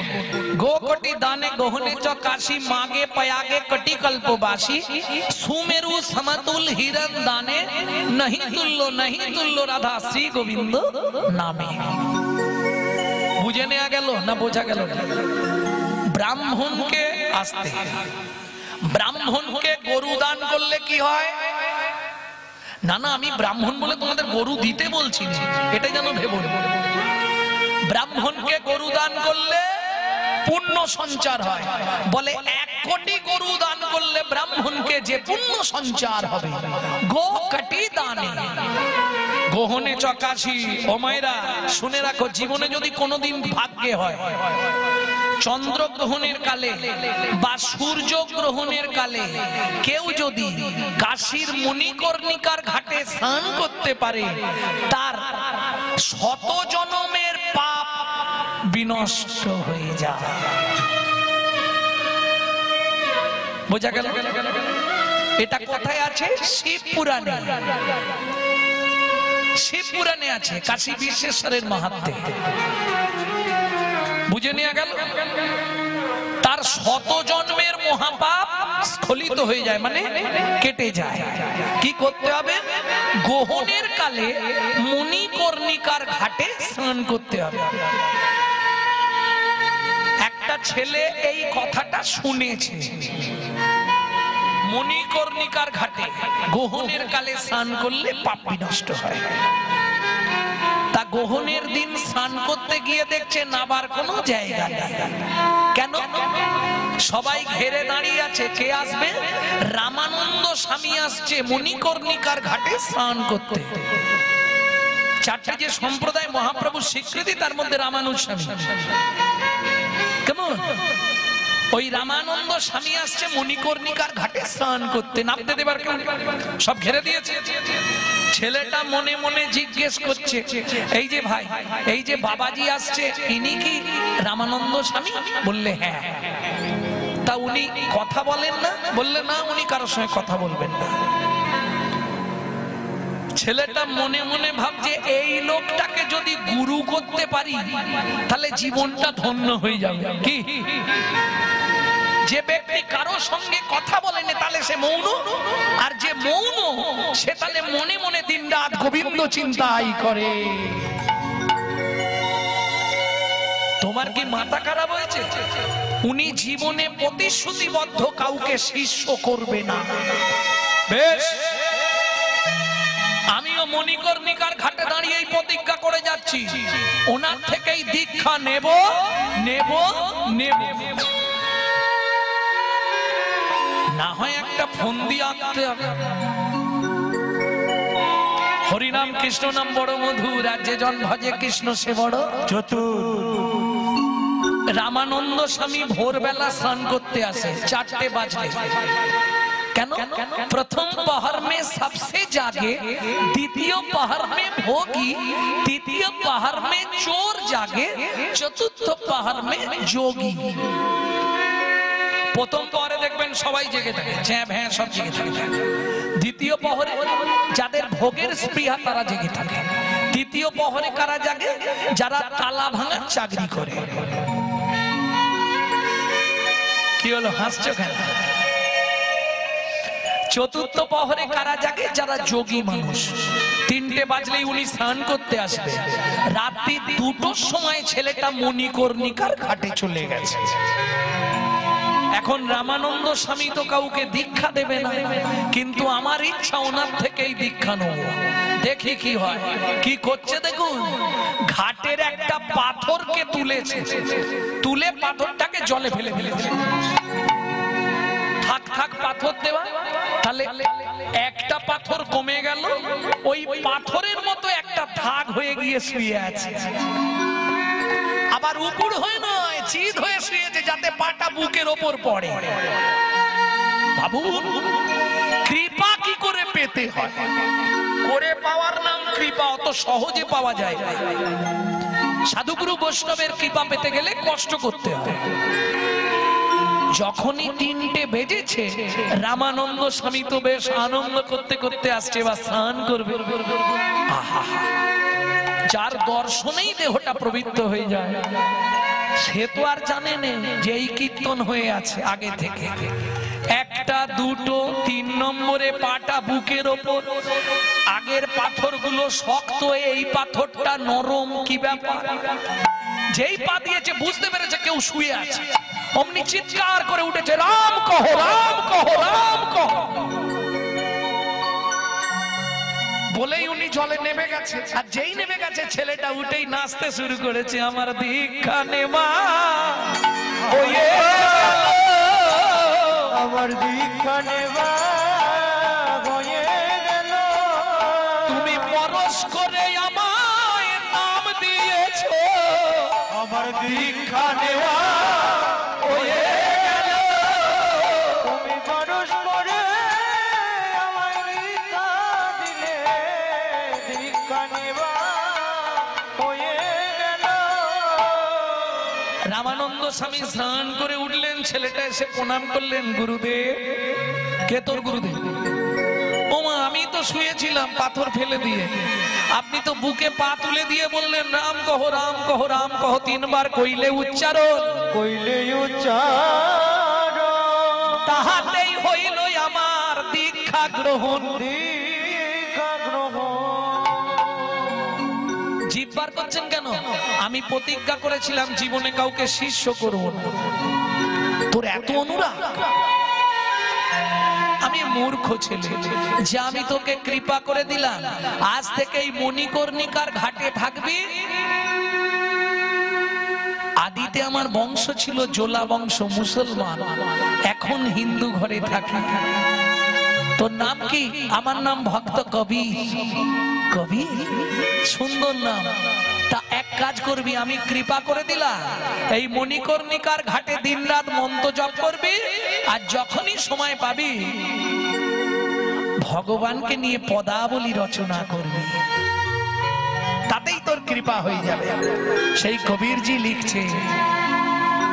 গো কোটি দানে গহনে চ কাশি, মাগে পয়াগে কটি কল্পবাসী। সুমেরু সমতুল হিরণ দানে, नहीं तुल्लो राधा श्री गोविंद नामे। বুঝে নেওয়া গেল না বোঝা গেল? ব্রাহ্মণকে আসতে, ব্রাহ্মণকে গরু দান করলে কি হয়? না না, আমি ব্রাহ্মণ বলে তোমাদের গরু দিতে বলছি না, এটাই যেন ভেবো। ব্রাহ্মণকে গরু দান করলে পুণ্য সঞ্চার হয়। বলে 1 কোটি গরু দান করলে ব্রাহ্মণকে যে পুণ্য সঞ্চার হবে, গো কোটি দানে গহনে চকাশি। ও মায়েরা শুনে রাখো, জীবনে যদি কোনোদিন ভাগ্যে হয় চন্দ্রগ্রহণের কালে বা সূর্য গ্রহণের কালে কেউ যদি কাশীর মণিকর্ণিকার ঘাটে স্নান করতে পারে তার 100 জন্মের পাপ বিনষ্ট হয়ে যায়। বোঝা গেল? এটা কোথায় আছে? শিব পুরাণে। শিব পুরাণে আছে, কাশী বিশ্বেশ্বরের মাহাত্ম্যে। বুঝে নিয়ে গেল? তার 100 জন্মের মহাপাপ স্খলিত হয়ে যায়, মানে কেটে যায়। কি করতে হবে? গ্রহণের কালে মণিকর্ণিকার ঘাটে স্নান করতে হবে। একটা ছেলে এই কথাটা শুনেছে, মণিকর্ণিকার ঘাটে গ্রহণের কালে স্নান করলে পাপ বিনষ্ট হয়। তা গ্রহণের দিন স্নান করতে গিয়ে দেখছে নাবার কোনো জায়গা নেই। কেন? সবাই ঘেরে দাঁড়িয়ে আছে, কে আসবে? রামানন্দ স্বামী আসছে মণিকর্ণিকার ঘাটে স্নান করতে। 4টে যে সম্প্রদায় মহাপ্রভুর স্বীকৃতি, তার মধ্যে রামানুজ স্বামী। কেমন? ওই রামানন্দ স্বামী আসছে মণিকর্ণিকার ঘাটে স্নান করতে। নামতে দেবার কেউ সব ঘেরে দিয়েছে। ছেলেটা মনে মনে জিজ্ঞেস করছে, এই যে ভাই, এই যে বাবাজি আসছে, ইনি কি রামানন্দ স্বামী? বললে হ্যাঁ। তা উনি কথা বলেন না? বললে না, উনি কারোর সঙ্গে কথা বলবেন না। ছেলেটা মনে মনে ভাবছে, এই লোকটাকে যদি গুরু করতে পারি তাহলে জীবনটা ধন্য হয়ে যাবে। কি? যে ব্যক্তি কারো সঙ্গে কথা বলেনি তাহলে সে মৌন, আর যে মৌন সে তাহলে মনে মনে দিনরাত গোবিন্দ চিন্তাই করে। তোমার কি মাথা খারাপ হয়েছে? উনি জীবনে প্রতিশ্রুতিবদ্ধ কাউকে শিষ্য করবে না। বেশ, আমিও মণিকর্ণিকার ঘাটে দাঁড়িয়ে প্রতিজ্ঞা করে যাচ্ছি, ওনার থেকেই দীক্ষা নেব নেব নেব। না হয় একটা ফোন দিয়ে আনতে হবে। হরিনাম কৃষ্ণ নাম বড় মধুর, আর যে জন ভজে কৃষ্ণ সে বড় চতুর। রামানন্দ স্বামী ভোরবেলা স্নান করতে আসে 4টে বাজে। কেন? প্রথম পহর মে সবসে জাগে, দ্বিতীয় পহর মে ভোগী, তৃতীয় পহর মে চোর জাগে, চতুর্থ পহর মে যোগী। প্রথম পহরে দেখবেন সবাই জেগে থাকে, চ্যাঁ ভ্যাঁ সব জেগে থাকে। দ্বিতীয় পহরে যাদের ভোগের স্পৃহা তারা জেগে থাকে। তৃতীয় পহরে কারা জাগে? যারা তালা ভাঙার চাকরি করে। কি হলো, হাসছো কেন? চতুর্থ পহরে কারা জাগে? যারা যোগী মানুষ। 3টে বাজলেই উনি স্নান করতে আসবে। রাত্রি 2টোর সময় ছেলেটা মণিকর্ণিকার ঘাটে চলে গেছে। এখন রামানন্দ স্বামী তো কাউকে দীক্ষা দেবে না, কিন্তু আমার ইচ্ছা ওনার থেকেই দীক্ষা নেব। দেখি কি হয়। কি করছে দেখুন, ঘাটের একটা পাথরকে তুলেছে, তুলে পাথরটাকে জলে ফেলে ফেলেছে। থাক থাক পাথর দেওয়া, তাহলে একটা পাথর কমে গেল, ওই পাথরের মতো একটা দাগ হয়ে গিয়ে শুয়ে আছে। আবার উপর হয়ে নয়, চিত হয়ে শুয়েছে যাতে পাটা বুকের ওপর পড়ে। বাবু, কৃপা কি করে পেতে হয়? করে পাওয়ার নাম কৃপা, অত সহজে পাওয়া যায় না। সাধুগুরু বৈষ্ণবের কৃপা পেতে গেলে কষ্ট করতে হয়। যখনই 3টে বেজেছে, রামানন্দ স্বামী তো বেশ আনন্দ করতে করতে আসছে, বা স্নান করবে। আহা, যার দর্শনেই দেহটা পবিত্র হয়ে যায়, সে তো আর জানে না যে এই কীর্তন হয়ে আছে আগে থেকে। 1টা 2টো 3 নম্বরে পাটা বুকের ওপর, আগের পাথরগুলো শক্ত, এই পাথরটা নরম। কি ব্যাপার? যেই পা দিয়েছে বুঝতে পেরেছে কেউ শুয়ে আছে, অমনি চিৎকার করে উঠেছে, রাম কহো, রাম কহো, রাম কহো। বলেই উনি জলে নেমে গেছে। আর যেই নেমে গেছে, ছেলেটা উঠেই নাচতে শুরু করেছে, আমার দীক্ষা নেওয়া হয়ে গেল, আমার দীক্ষা নেওয়া হয়ে গেল। তুমি পরশ করে আমায় নাম দিয়েছো, আমার দীক্ষা নেওয়া রামানন্দ স্বামী স্নান করে উঠলেন, ছেলেটা এসে প্রণাম করলেন, গুরুদেব। কে তোর গুরুদেব? ওমা, আমি তো শুয়েছিলাম পাথর ফেলে দিয়ে, আপনি তো বুকে পা তুলে দিয়ে বললেন রাম কহ রাম কহ রাম কহ, 3 বার কইলে উচ্চারণ, কইলে উচ্চারণ, তাহাতেই হইল আমার দীক্ষা গ্রহণ। দীক্ষা গ্রহণ। জিভ বার করছেন কেন? আমি প্রতিজ্ঞা করেছিলাম জীবনে কাউকে শিষ্য করব না। তোর এত অনুরাগ? আমি মূর্খ ছেলে যে আমি তোকে কৃপা করে দিলাম, আজ থেকে এই মণিকর্ণিকার ঘাটে থাকবি। আদিতে আমার বংশ ছিল জোলা বংশ, মুসলমান, এখন হিন্দু ঘরে থাকি। তোর নাম কি? আমার নাম ভক্ত কবির। কবির, সুন্দর নাম। তা এক কাজ করবি, আমি কৃপা করে দিলাম, এই মণিকর্ণিকার ঘাটে দিনরাত মন্ত্র জপ করবি, আর যখনই সময় পাবি ভগবানকে নিয়ে পদাবলী রচনা করবি, তাতেই তোর কৃপা হয়ে যাবে। সেই কবিরজি লিখছে,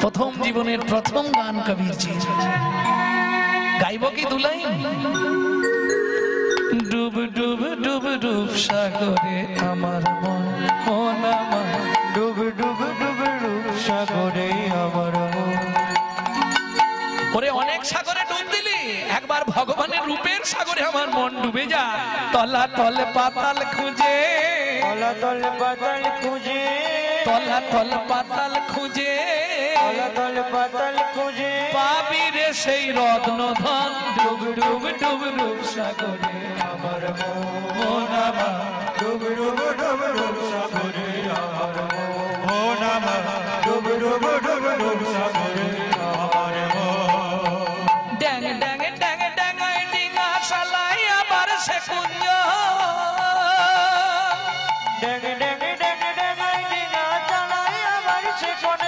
প্রথম জীবনের প্রথম গান কবিরজি। গাইব কি দুলাই? ডুব ডুব ডুব ডুব সাগরে আমার মন, মন আমার, ডুব ডুব ডুব ডুব সাগরে আমার মন। ওরে অনেক সাগরে ডুব দিলি, একবার ভগবানের রূপের সাগরে আমার মন ডুবে যা। তলা তল পাতাল খুঁজে, তলা তল পাতাল খুঁজে, তলা তল পাতাল খুঁজে, তলা তল পাতাল খুঁজে, পাবি রে সেই রত্ন ধন। ডুব ডুব ডুব ডুব সাগরে আমার মন আমার, ডুব ডুব ডুব ডুব সাগরে আমার ও নামা ডুব ডুব ডুব ডুব সাগরে আমার ড্যাং ড্যাং ড্যাং ড্যাং ডিঙা শালাই আবার সে কুঞ্জ। ড্যাং ড্যাং ড্যাং ড্যাং ডিঙা চালাই আমার সে কোন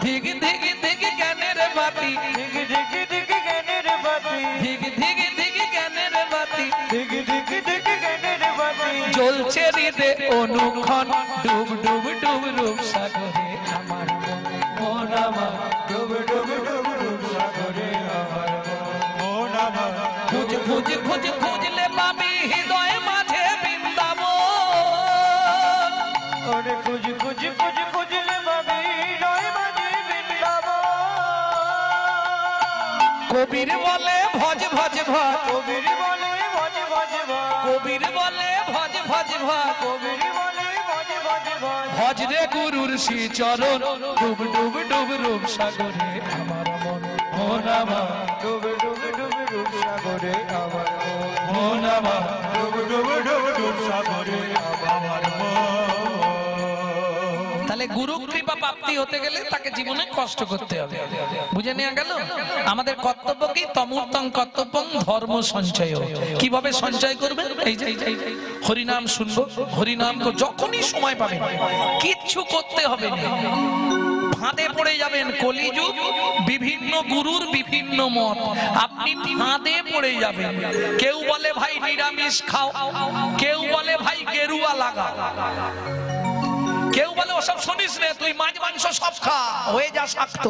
ধিগ ধিগ ধিগ জ্ঞানের বাতি, দিগ দিগ দিগ জ্ঞানের বাতি, ধিগ ধিগ ধিগ জ্ঞানের বাতি, দিগ দিগ দিগ জ্ঞানের বাতি, জ্বলছে হৃদে অনুক্ষণ। ডুব ডুব ডুব রূপ সাগরে আমার মন আমার, ডুব ডুব ডুব ডুব সাগরে আমার ও নামা খুঁজ খুঁজ খুঁজ খুঁজলে পাবি হৃদয় মাঝে বৃন্দাবন। ওরে খুঁজ খুঁজ খুঁজ খুঁজলে পাবি নয় মাঝে বৃন্দাবন। কবির বলে ভজ ভজ ভজ, কবির বলে ভজ ভজ ভজ, কবির বলে ভজ ভজ ভজ, কবির বলে ভজ ভজ ভজ, ভজ রে গুরুর শ্রী চরণ। ডুব ডুব ডুব রূপ সাগরে আমার মন, মন আমার, ডুব ডুব ডুব ডুব সাগরে আমার মন আমার। ডুব ডুব ডুব ডুব সাগরে আমার মন। তাহলে গুরু কৃপা প্রাপ্তি হতে গেলে তাকে জীবনে কষ্ট করতে হবে। বুঝে নেওয়া গেল? আমাদের কর্তব্য কি? তমূর্তং কর্তব্যং ধর্ম সঞ্চয়। কিভাবে সঞ্চয় করবেন? এই যে হরিনাম শুনবো, হরিনাম যখনই সময় পাবেন, কিচ্ছু করতে হবে না, ফাঁদে পড়ে যাবেন। কলিযুগ, বিভিন্ন গুরুর বিভিন্ন মত, আপনি ফাঁদে পড়ে যাবেন। কেউ বলে ভাই নিরামিষ খাও, কেউ বলে ভাই গেরুয়া লাগা, কেউ বলে ওসব শুনিস রে, তুই মাছ মাংস সব খা, হয়ে যা শাক্ত।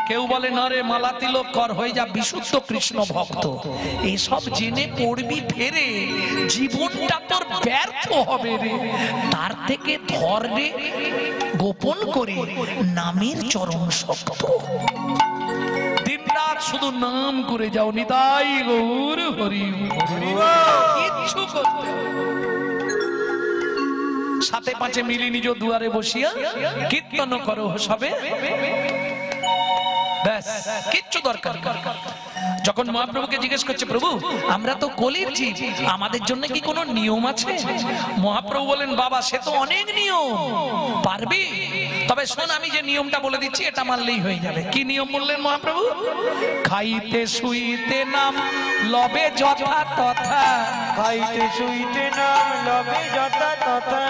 কেউ বলে না রে, মালা তিলক কর, হয়ে যা বিশুদ্ধ কৃষ্ণ ভক্ত। এইসব জেনে পড়বি ফেরে, জীবনটা তোর ব্যর্থ হবে রে। তার থেকে ধর রে, গোপন করে নামের চরণ শক্ত। দিনরাত শুধু নাম করে যাও, নিতাই গৌর হরি হরি, কিচ্ছু করতে হবে। সাথে পাঁচে মিলি নিজ দুয়ারে বসিয়া কীর্তন করো সবে, ব্যাস, কিচ্ছু দরকার। যখন মহাপ্রভুকে জিজ্ঞেস করছে, প্রভু আমরা তো কলির জীব, আমাদের জন্য কি কোনো নিয়ম আছে? মহাপ্রভু বলেন, বাবা সে তো অনেক নিয়ম, পারবি? তবে শোন, আমি যে নিয়মটা বলে দিচ্ছি এটা মানলেই হয়ে যাবে। কি নিয়ম বললেন মহাপ্রভু? খাইতে শুইতে নাম লবে যথা তথা, খাইতে শুইতে নাম লবে যথা তথা,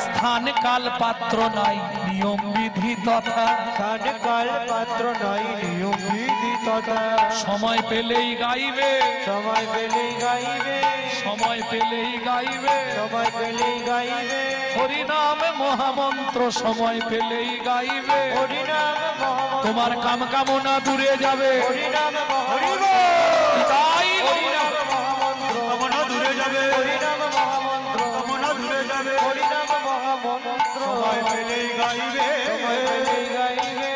স্থান কাল পাত্র নাই নিয়ম বিধি তথা, স্থান কাল পাত্র নাই নিয়ম বিধি তথা, সময় পেলেই গাইবে, সময় পেলেই গাইবে, সময় পেলেই গাইবে, সময় পেলেই গাইবে, হরিনাম মহামন্ত্র সময় পেলেই গাইবে, হরিনাম মহামন্ত্র তোমার কাম কামনা দূরে যাবে। হরিনাম মহামন্ত্র তাই হরিনাম মহামন্ত্র কামনা দূরে যাবে, হরিনাম মহামন্ত্র কামনা দূরে যাবে, হরিনাম মহামন্ত্র সময় পেলেই গাইবে। সময় পেলেই গাইবে।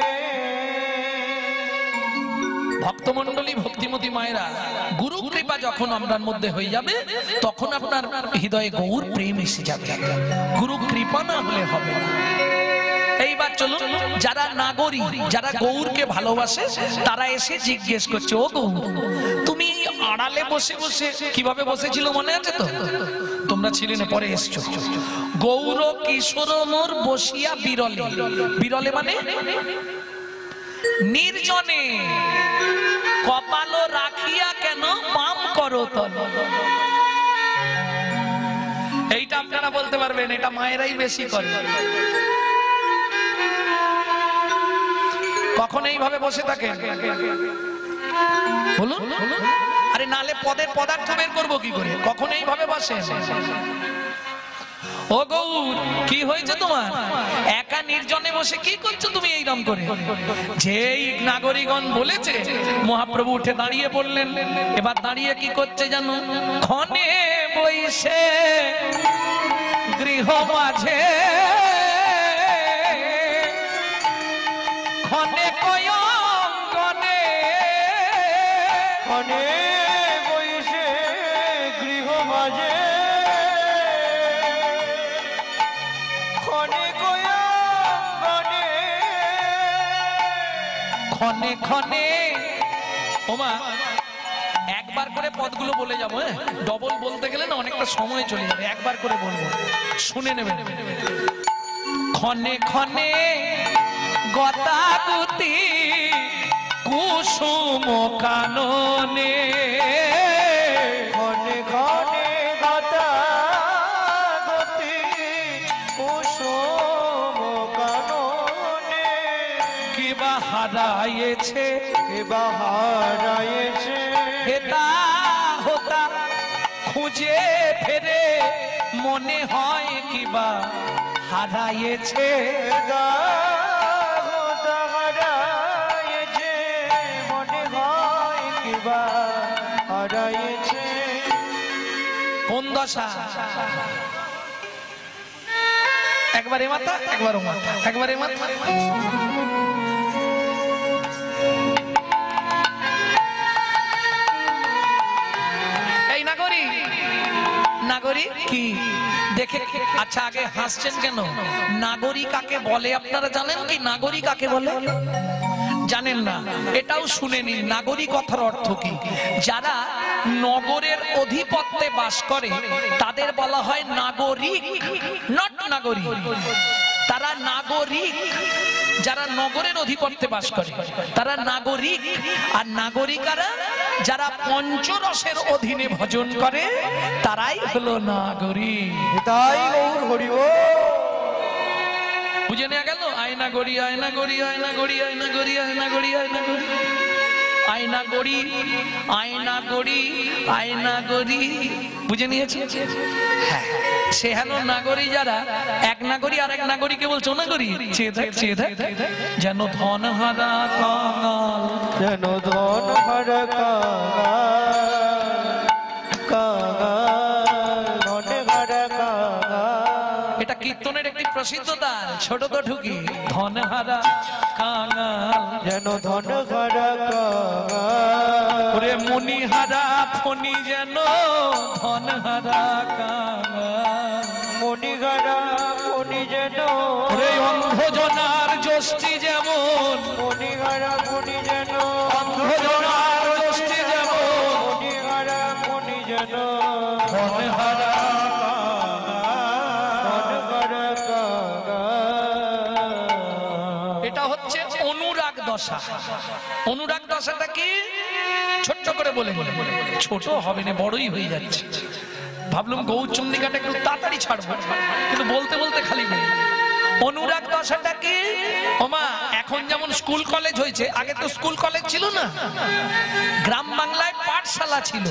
ভক্তমণ্ডলী, ভক্তিমতী মায়েরা, গুরু কৃপা যখন আপনার মধ্যে হয়ে যাবে তখন আপনার হৃদয়ে গৌর প্রেম এসে যাবে। গুরু কৃপা না হলে হবে না। এইবার চলুন, যারা নাগরিক, যারা গৌরকে ভালোবাসে তারা এসে জিজ্ঞেস করছে, ও গৌর, তুমি আড়ালে বসে বসে কিভাবে বসেছিল মনে আছে তো? তোমরা ছিলে না, পরে এসছো। গৌর কিশোর মোর বসিয়া বিরলে, বিরলে মানে নির্জনে, কপাল রাখিয়া কেন পাম করো তল। এইটা আপনারা বলতে পারবেন, এটা মায়েরাই বেশি করে। কখন এইভাবে বসে থাকেন বলুন? আরে নালে পদের পদার্থ বের করবো কি করে? কখন এইভাবে বসেন? ও গৌর, কি হয়েছে তোমার? একা নির্জনে বসে কি করছো তুমি এইরকম করে? যেই নাগরিকগণ বলেছে, মহাপ্রভু উঠে দাঁড়িয়ে পড়লেন। এবার দাঁড়িয়ে কি করছে জানো? ক্ষণে বইসে গৃহ মাঝে, ক্ষণে কয়ঙ্গনে, ক্ষণে বইসে গৃহ মাঝে, ক্ষণে কয়ঙ্গনে, ক্ষণে ক্ষণে। ওমা, একবার করে পদগুলো বলে যাবো, হ্যাঁ? ডবল বলতে গেলে না অনেকটা সময় চলে যাবে, একবার করে বলবো, শুনে নেবেন। ক্ষণে ক্ষণে গতাগুতি কুসুম কাননে, ক্ষণে ক্ষণে গতাগতি কুসুম কাননে, কিবা হারাইছে কিবা হারাইছে হেতা হোতা খুঁজে ফেরে, মনে হয় কিবা হারাইছে। হারাইছে মনে হয় কিবা হারাইছে। কোন দশা? একবারে মাথা, একবার ও মাথা, একবারে মাথা। এই নাগরিক, নাগরিক কি দেখে? আচ্ছা, আগে হাসছেন কেন? নাগরিক কাকে বলে আপনারা জানেন কি? নাগরিক কাকে বলে জানেন না? এটাও শুনে নিন, নাগরিক কথার অর্থ কি। যারা নগরের অধিপত্যে বাস করে তাদের বলা হয় নাগরিক, নট নাগরিক। তারা নাগরিক। যারা নগরের অধিপত্যে বাস করে তারা নাগরিক। আর নাগরিকারা যারা পঞ্চরসের অধীনে ভজন করে তারাই হলো নাগরিক। তাই গৌর হরি বল। বুঝে নেওয়া গেল? আয়না গড়ি, আয়না গড়ি, আয়না গড়ি, আয়না গড়ি, আয়না গড়ি, আয়না গড়ি, আয়না গড়ি, আয়না গড়ি, আয়না গড়ি। বুঝে নিয়েছি? হ্যাঁ, সে হেন নাগরী যারা এক নাগরী আর এক নাগরীকে বলছো নাগরী, চেয়ে যেন ধন হারা কাঙাল, যেন ধন হারা কাঙাল, ধনে হারা কাঙাল। এটা কীর্তনের একটি প্রসিদ্ধ তাল, ছোট তো ঢুকি। ধন হারা কাঙাল, যেন ধন হারা কাঙাল। ওরে মনি হারা ফণি যেন ধন হারা কাঙাল। মণিহারা মণি যেন, ওরে অন্ধজনার যষ্টি যেমন, মণিহারা মণি যেন, অন্ধজনার যষ্টি যেমন মণিহারা মণি যেন, ধন হারা। ধন হারা কাঙাল। এটা হচ্ছে অনুরাগ দশা। অনুরাগ দশাটা কি? ছোট্ট করে বলে, ছোট হবে না, বড়ই হয়ে যাচ্ছে। ভাবলাম গৌরচন্দ্রিকাটা একটু তাড়াতাড়ি ছাড়বো, কিন্তু বলতে বলতে খালি বলি। অনুরাগ দশাটা কি? ওমা, এখন যেমন স্কুল কলেজ হয়েছে, আগে তো স্কুল কলেজ ছিল না। গ্রাম বাংলায় পাঠশালা ছিল।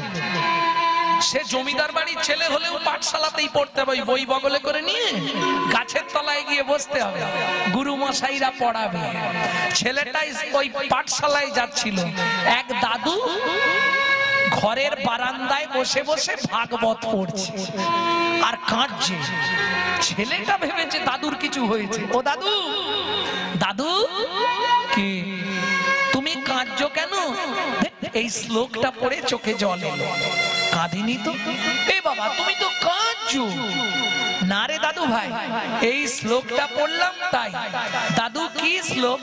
সে জমিদার বাড়ির ছেলে হলেও পাঠশালাতেই পড়তে হবে, বই বগলে করে নিয়ে গাছের তলায় গিয়ে বসতে হবে, গুরু মশাইরা পড়াবে। ছেলেটাই ওই পাঠশালায় যাচ্ছিল, এক দাদু ঘরের বারান্দায় বসে বসে ভাগবত পড়ছে আর কাঁদছে। ছেলেটা ভেবেছে দাদুর কিছু হয়েছে। ও দাদু, দাদু কি তুমি কাঁদছো কেন? এই শ্লোকটা পড়ে চোখে জল এলো। কাঁদিনি তো। এ বাবা, তুমি তো কাঁদছো। না রে দাদু ভাই, এই শ্লোকটা পড়লাম তাই। দাদু কি শ্লোক?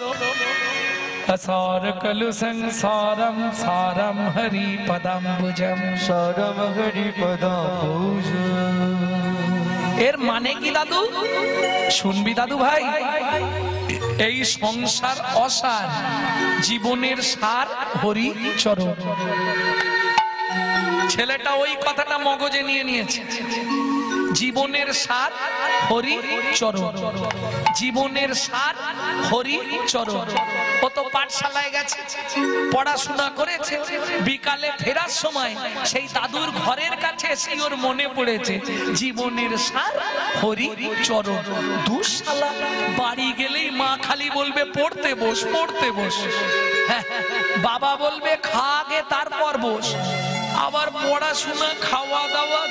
असार कलु संसारम सारम हरि पदाम्बुजम সারম হরি পদাম্বুজ। এর মানে কি দাদু? শুনবি দাদু ভাই, এই সংসার অসার, জীবনের সার হরি চরণ। ছেলেটা ওই কথাটা মগজে নিয়ে নিয়েছে। জীবনের সার হরি চরণ, জীবনের সার হরি চরণ। ও তো পাঠশালায় গেছে, পড়াশোনা করেছে, বিকালে ফেরার সময় সেই দাদুর ঘরের কাছে এসে ওর মনে পড়েছে জীবনের সার হরি চরণ। দুঃশালা বাড়ি গেলেই মা খালি বলবে পড়তে বস, পড়তে বস। হ্যাঁ, বাবা বলবে খা আগে তারপর বস। আবার পড়াশোনা খাওয়া দাওয়া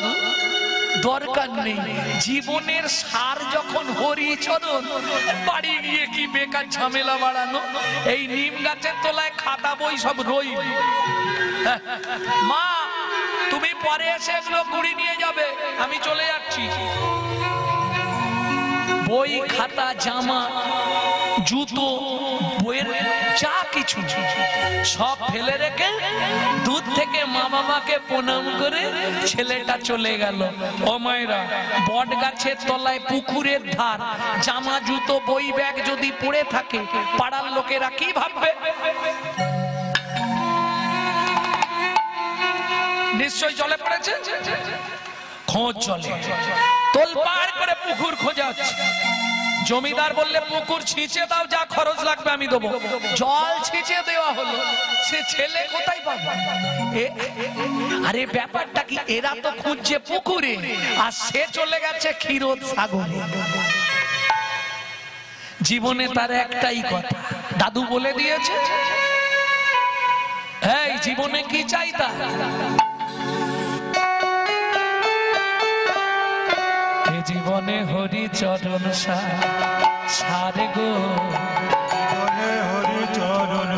দরকার নেই। জীবনের সার যখন হরিচরণ, বাড়ি গিয়ে কি বেকার ঝামেলা বাড়ানো। এই নিম গাছের তলায় খাতা বই সব রই। মা তুমি পরে এসে এগুলো কুড়ি নিয়ে যাবে, আমি চলে যাচ্ছি। বই খাতা জামা জুতো বইয়ের যা কিছু সব ফেলে রেখে দূর থেকে মা বাবাকে প্রণাম করে ছেলেটা চলে গেল। ও মায়েরা, বট গাছের তলায় পুকুরের ধার, জামা জুতো বই ব্যাগ যদি পড়ে থাকে পাড়ার লোকেরা কি ভাববে? নিশ্চয় জলে পড়েছে, খোঁজ চলে, তোলপাড় করে পুকুর খোঁজা হচ্ছে। জমিদার বললে পুকুর ছিঁচে দাও, যা খরচ লাগবে আমি দেবো। জল ছিঁচে দেওয়া হলো, সে ছেলে কোথায় পাবে? আরে ব্যাপারটা কি, এরা তো খুঁজছে পুকুরে আর সে চলে গেছে ক্ষীরোদ সাগরে। জীবনে তার একটাই কথা, দাদু বলে দিয়েছে, এই জীবনে কি চাই তা? জীবনে হরি চরণ সারে গো, জীবনে হরি চরণ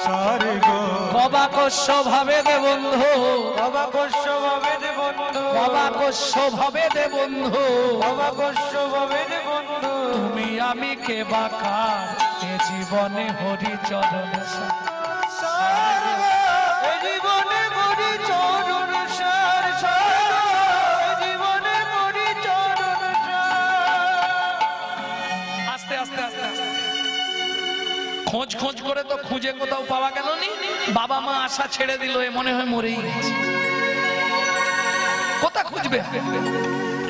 সারে গো। অবাকস্য ভাবে দে বন্ধু, অবাকস্য ভাবে দে বন্ধু, অবাকস্য ভাবে দে বন্ধু, অবাকস্য ভাবে দে বন্ধু। তুমি আমি কে বাকার, এ জীবনে হরি চরণ সার গো, এ জীবনে হরি চরণ সার, সার গো, এ জীবনে হরি চরণ সার। আস্তে আস্তে আস্তে আস্তে খোঁজ খোঁজ করে তো খুঁজে কোথাও পাওয়া গেল নি। বাবা মা আশা ছেড়ে দিল, এ মনে হয় মরেই গেছে। কোথা খুঁজবে?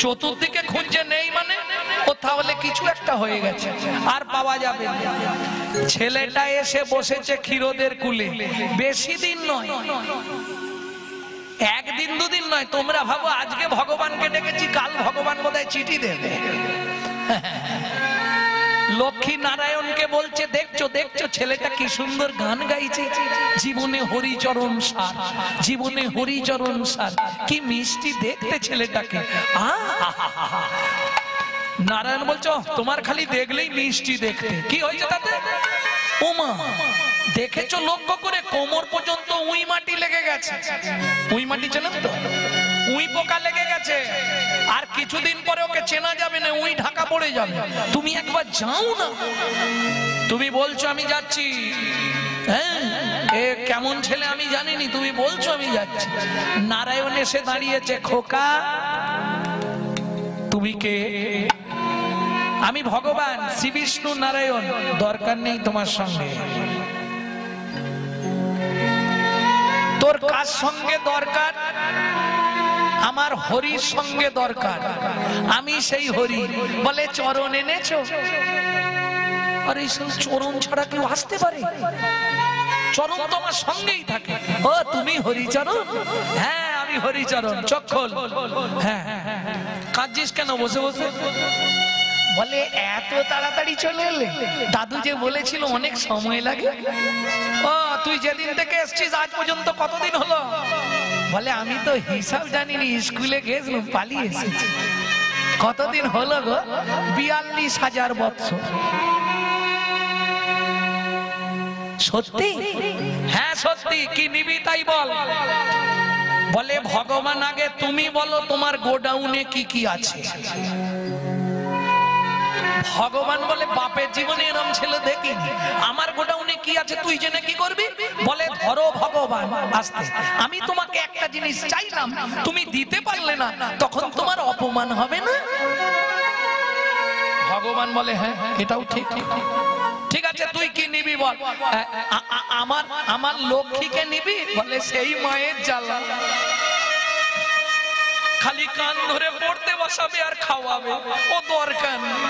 চতুর্দিকে খুঁজে নেই মানে ও তাহলে কিছু একটা হয়ে গেছে, আর পাওয়া যাবে না। ছেলেটা এসে বসেছে ক্ষীরোদের কুলে। বেশি দিন নয়, একদিন দুদিন নয়। তোমরা ভাবো আজকে ভগবানকে ডেকেছি, কাল ভগবান বোধহয় চিঠি দেবে। লক্ষ্মী নারায়ণকে বলছে, দেখছো দেখছো ছেলেটা কি সুন্দর গান গাইছে, জীবনে হরিচরণ সার, জীবনে হরিচরণ সার। কি মিষ্টি দেখতে ছেলেটাকে। নারায়ণ বলছো তোমার খালি দেখলেই মিষ্টি দেখতে, কি হয়েছে তাতে? ওমা দেখেছো লক্ষ্য করে, কোমর পর্যন্ত উই মাটি লেগে গেছে। উই মাটি চেনেন তো? উই পোকা লেগে গেছে, আর কিছুদিন পরে ওকে চেনা যাবে না, উই ঢাকা পড়ে যাবে। তুমি একবার যাও না। তুমি বলছো আমি যাচ্ছি, হ্যাঁ এ কেমন ছেলে আমি জানিনি, তুমি বলছো আমি যাচ্ছি। নারায়ণ এসে দাঁড়িয়েছে, খোকা তুমি কে? আমি ভগবান শ্রী বিষ্ণু নারায়ণ, দরকার নেই তোমার সঙ্গে। তোর কার সঙ্গে দরকার? আমার হরির সঙ্গে দরকার। আমি সেই হরি। বলে চরণ এনেছো? আরে সেই চরণ ছাড়া কেউ আসতে পারে? চরণ তোমার সঙ্গেই থাকে। ও তুমি হরিচরণ? হ্যাঁ আমি যাবি হরিচরণ, চক্ষল। হ্যাঁ, কাঁদছিস কেন বসে বসে? বলে এত তাড়াতাড়ি চলে এলে? দাদু যে বলেছিল অনেক সময় লাগে। ও তুই যেদিন থেকে এসছিস আজ পর্যন্ত কতদিন হলো? বলে আমি তো হিসাব জানিনি, স্কুলে গেছিলাম পালিয়ে এসেছি। কতদিন হলো গো? 42,000 বৎসর। সত্যি? হ্যাঁ সত্যি। কি নিবি তাই বল। বলে ভগবান আগে তুমি বলো তোমার গোডাউনে কি কি আছে। ভগবান বলে বাপের জীবনে এরম ছেলে দেখিনি, আমার গোডাউনে কি আছে তুই জেনে কি করবি? বলে ধরো ভগবান আস্তে, আমি তোমাকে একটা জিনিস চাইলাম তুমি দিতে পারলে না, তখন তোমার অপমান হবে না? ভগবান বলে হ্যাঁ এটাও ঠিক। ঠিক আছে তুই কি নিবি বল। আমার লক্ষ্মীকে নিবি? বলে সেই মায়ের জ্বালা, খালি কান ধরে পড়তে বসাবে আর খাওয়াবে, ও দরকার নেই।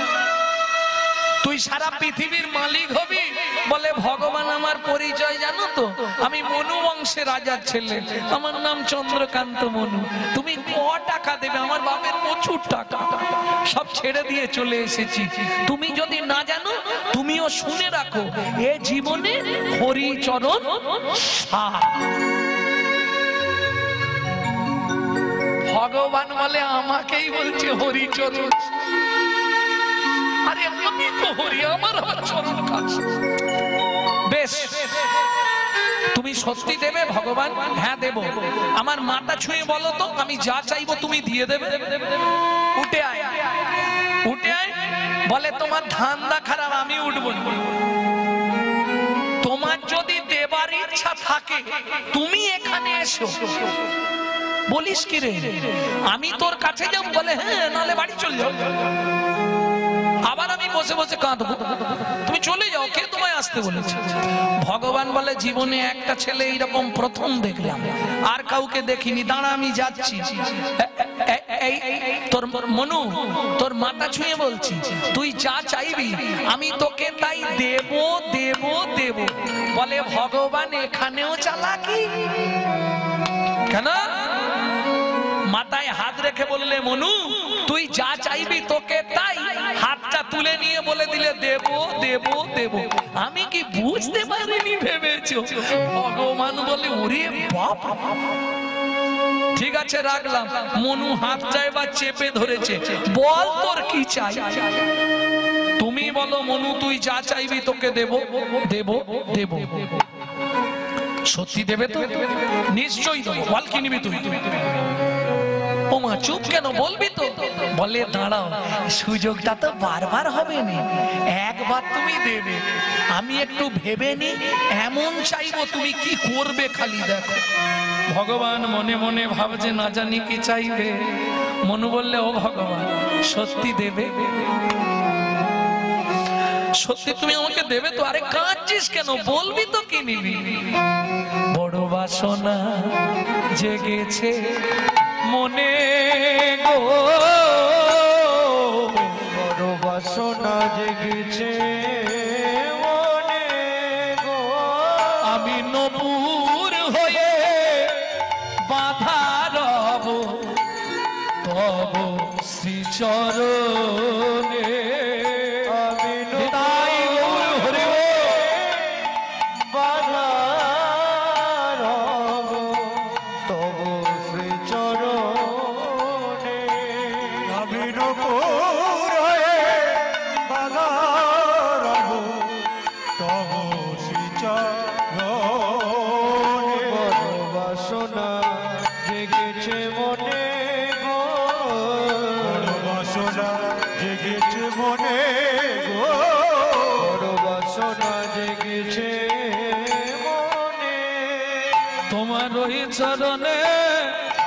তুই সারা পৃথিবীর মালিক হবি? বলে ভগবান আমার পরিচয় জানো তো, আমি মনু বংশের রাজার ছেলে, আমার নাম চন্দ্রকান্ত মনু। তুমি ক টাকা দেবে? আমার বাপের প্রচুর টাকা, সব ছেড়ে দিয়ে চলে এসেছি। তুমি যদি না জানো তুমিও শুনে রাখো, এ জীবনে হরিচরণ সার। ভগবান বলে আমাকেই বলছে হরিচরণ। আরে আমি তো হরি, আমার চরণ কাছে। বেশ তুমি সত্যি দেবে? ভগবান হ্যাঁ দেব। আমার মাথা ছুঁয়ে বলো তো, আমি যা চাইবো তুমি দিয়ে দেবে? উঠে আয়, উঠে আয়। বলে তোমার ধান্দা খারাপ, আমি উঠবো না। তোমার যদি দেবার ইচ্ছা থাকে তুমি এখানে এসো। বলিস কি রে, আমি তোর কাছে যাবো? বলে হ্যাঁ, নালে বাড়ি চলে যাও। আবার আমি বসে বসে কাঁদবো? তুমি চলে যাও, কে তোমায় আসতে বলেছে? ভগবান বলে জীবনে একটা ছেলে এইরকম প্রথম দেখলাম, আর কাউকে দেখিনি। দাঁড়া আমি যাচ্ছি। তোর মনু, তোর মাথা ছুঁয়ে বলছি, তুই যা চাইবি আমি তোকে তাই দেব দেব দেব। বলে ভগবান এখানেও চালাকি কেন? মাথায় হাত রেখে বললে মনু তুই যা চাইবি তোকে তাই। হাতটা তুলে নিয়ে বলে দিলে দেব দেব দেব। আমি কি বুঝতে পারিনি ভেবেছো? ভগবান বলে ওরে বাপ, ঠিক আছে রাখলাম। মনু হাতটা এবার চেপে ধরেছে। বল তোর কি চাই? তুমি বলো মনু, তুই যা চাইবি তোকে দেব দেব দেব। সত্যি দেবে তো? নিশ্চয়ই দেবো। বল কি নিবি তুই? ও মা চুপ কেন, বলবি তো? বলে দাঁড়াও, সুযোগটা তো বারবার হবে না, একবার তুমি দেবে। আমি একটু ভেবে নি, এমন চাইবো তুমি কি করবে খালি দেখো। ভগবান মনে মনে ভাবছে না জানি কি চাইবে। মনু বললে ও ভগবান সত্যি দেবে? সত্যি তুমি আমাকে দেবে তো? আরে কাঁদছিস কেন, বলবি তো কি নিবি? বড় বাসনা জেগেছে মনে গো, বড় বাসনা জেগেছে মনে গো, আমি নপুর হয়ে বাধা রব তব শ্রীচরণে। আমি তাই গৌর হরে বাধা রব তব শ্রীচরণে। আমি নপুর হয়ে বাধা রব তব শ্রীচরণে। বড় বাসনা জেগেছে মনে গো, বড় বাসনা জেগেছে মনে গো, বড় বাসনা জেগেছে মনে। তোমার ওই চরণে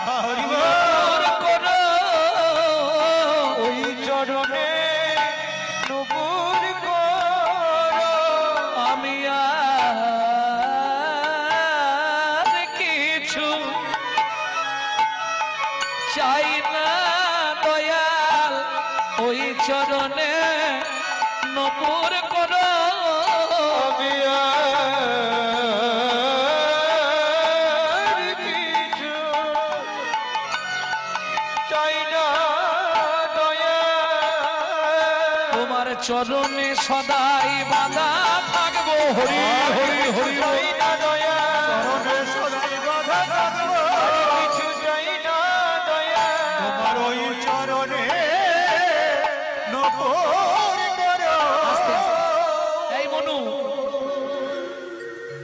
হরিবল করো, ওই চরণে নুপুর করো। আমি আর কিছু চাই না দয়াল, ওই চরণে নপুর করো। আমি আর কিছু তোমার চরণে সদাই বাধা থাকবো হরি হরি হরি চাই না দয়া চরণে সদাই বাধা থাকবো। কিছু চাই না দয়া তোমার ওই চরণে নপুর করো। এই মনু,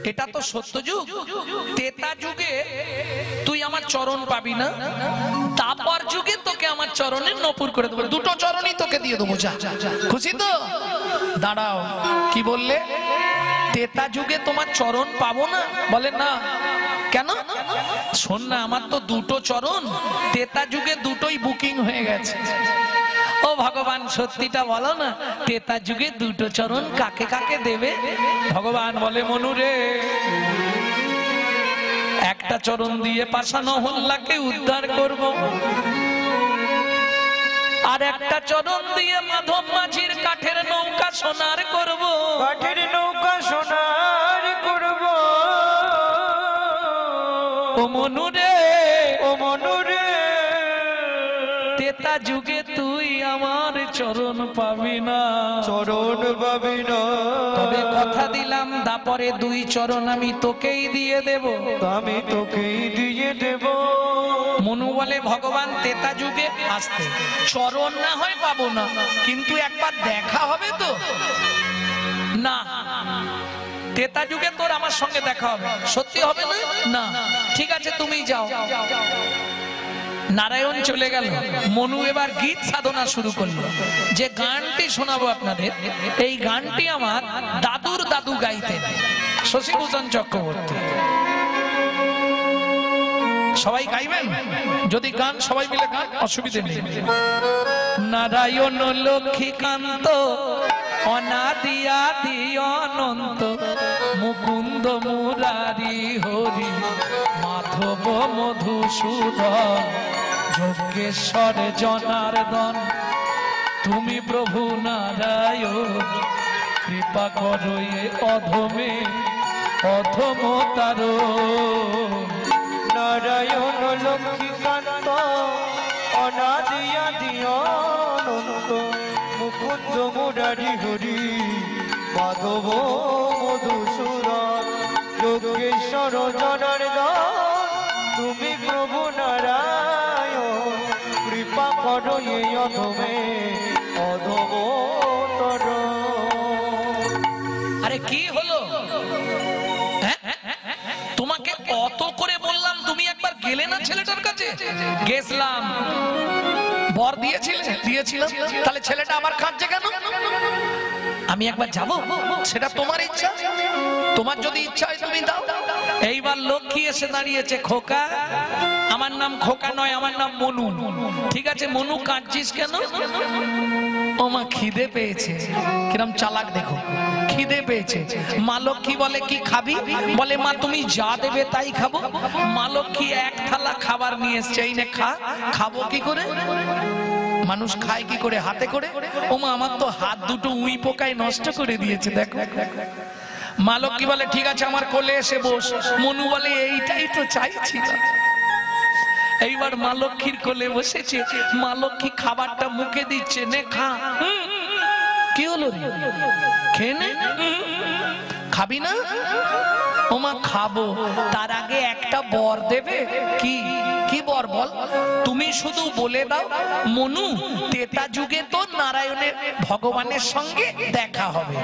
এটা তো সত্য যুগ, তেতা যুগে তুই আমার চরণ পাবি না, তারপর যুগে তোকে আমার চরণে নপুর করে দেবো, দুটো চরণই তোকে দিয়ে দেবো, যা। খুশি তো? দাঁড়াও, কি বললে? তেতা যুগে তোমার চরণ পাবো না? বলে না, কেন? শোন না, আমার তো দুটো চরণ, তেতা যুগে দুটোই বুকিং হয়ে গেছে। ও ভগবান, সত্যিটা বলো না, তেতা যুগে দুটো চরণ কাকে কাকে দেবে? ভগবান বলে, মনু রে, একটা চরণ দিয়ে পাষাণ হল্লাকে উদ্ধার করব, আর একটা চরণ দিয়ে মাধব মাঝির কাঠের নৌকা সোনার করব। কাঠের নৌকা সোনার করব। ও মনু রে, ও মনুরে তেতা যুগে তুই আমার চরণ পাবি না, চরণ পাবি না। তবে কথা দিলাম, দাপরে দুই চরণ আমি তোকেই দিয়ে দেব। আমি তোকেই দিয়ে দেব। মনু বলে, ভগবান তেতা যুগে আসতে চরণ না হয় পাবো না, কিন্তু একবার দেখা হবে তো? না, তেতা যুগে তোর আমার সঙ্গে দেখা হবে। সত্যি হবে না? না, ঠিক আছে, তুমি যাও। নারায়ণ চলে গেল, মনু এবার গীত সাধনা শুরু করলো। যে গানটি শোনাবো আপনাদের, এই গানটি আমার দাদুর দাদু গাইতেন, শশীভূষণ চক্রবর্তী। সবাই গাইবেন? যদি গান সবাই মিলে গান, অসুবিধে নেই। নারায়ণ লক্ষ্মীকান্ত অনাদি আদি অনন্ত, মুকুন্দ মুরারি হরি মাধব মধুসূদন, যজ্ঞেশ্বর জনার্দন, তুমি প্রভু নারায়ণ, কৃপা করো এ অধমে অধম তারণ। নারায়ণ লক্ষ্মীকান্ত অনাদি আদি অনন্ত, মুকুন্দ মুরারি হরি মাধব মধুসূদন, যোগেশ্বর জনার্দন, তুমি প্রভু নারায়ণ, কৃপা করো এই অধমে অধমতর। আরে কি হলো? হ্যাঁ? তোমাকে কত করে বললাম, তুমি একবার গেলে না ছেলেটার কাছে? গেছিলাম। বর দিয়েছিলাম, তাহলে ছেলেটা আবার কাঁদছে কেন? আমি একবার যাব, সেটা তোমার ইচ্ছা। তোমার যদি ইচ্ছা হয় তুমি দাও। এইবার লক্ষ্মী এসে দাঁড়িয়েছে, খোকা, আমার নাম খোকা নয়, আমার নাম মনু। ঠিক আছে মনু, কাঁদছিস কেন? ও মা, খিদে পেয়েছে। কিরম চালাক দেখো, খিদে পেয়েছে। মা লক্ষ্মী বলে, কি খাবি? বলে, মা তুমি যা দেবে তাই খাবো। মা লক্ষ্মী এক থালা খাবার নিয়ে এসছে, এই নে খা। খাবো কি করে? মানুষ খায় কি করে? হাতে করে। ও মা, আমার তো হাত দুটো উই পোকায় নষ্ট করে দিয়েছে, দেখো। মা লক্ষ্মী বলে, ঠিক আছে আমার কোলে এসে বস। মনু বলে, এইটাই তো চাইছি। এইবার মা লক্ষ্মীর কোলে বসেছে, মা লক্ষ্মী খাবারটা মুখে দিচ্ছে, নে খা। কি হলো রে? খেয়ে নে। খাবি না? ও মা, খাবো। তার আগে একটা বর দেবে। কি কি বর বল? তুমি শুধু বলে দাও, মনু, তেতা যুগে তো নারায়ণের ভগবানের সঙ্গে দেখা হবে।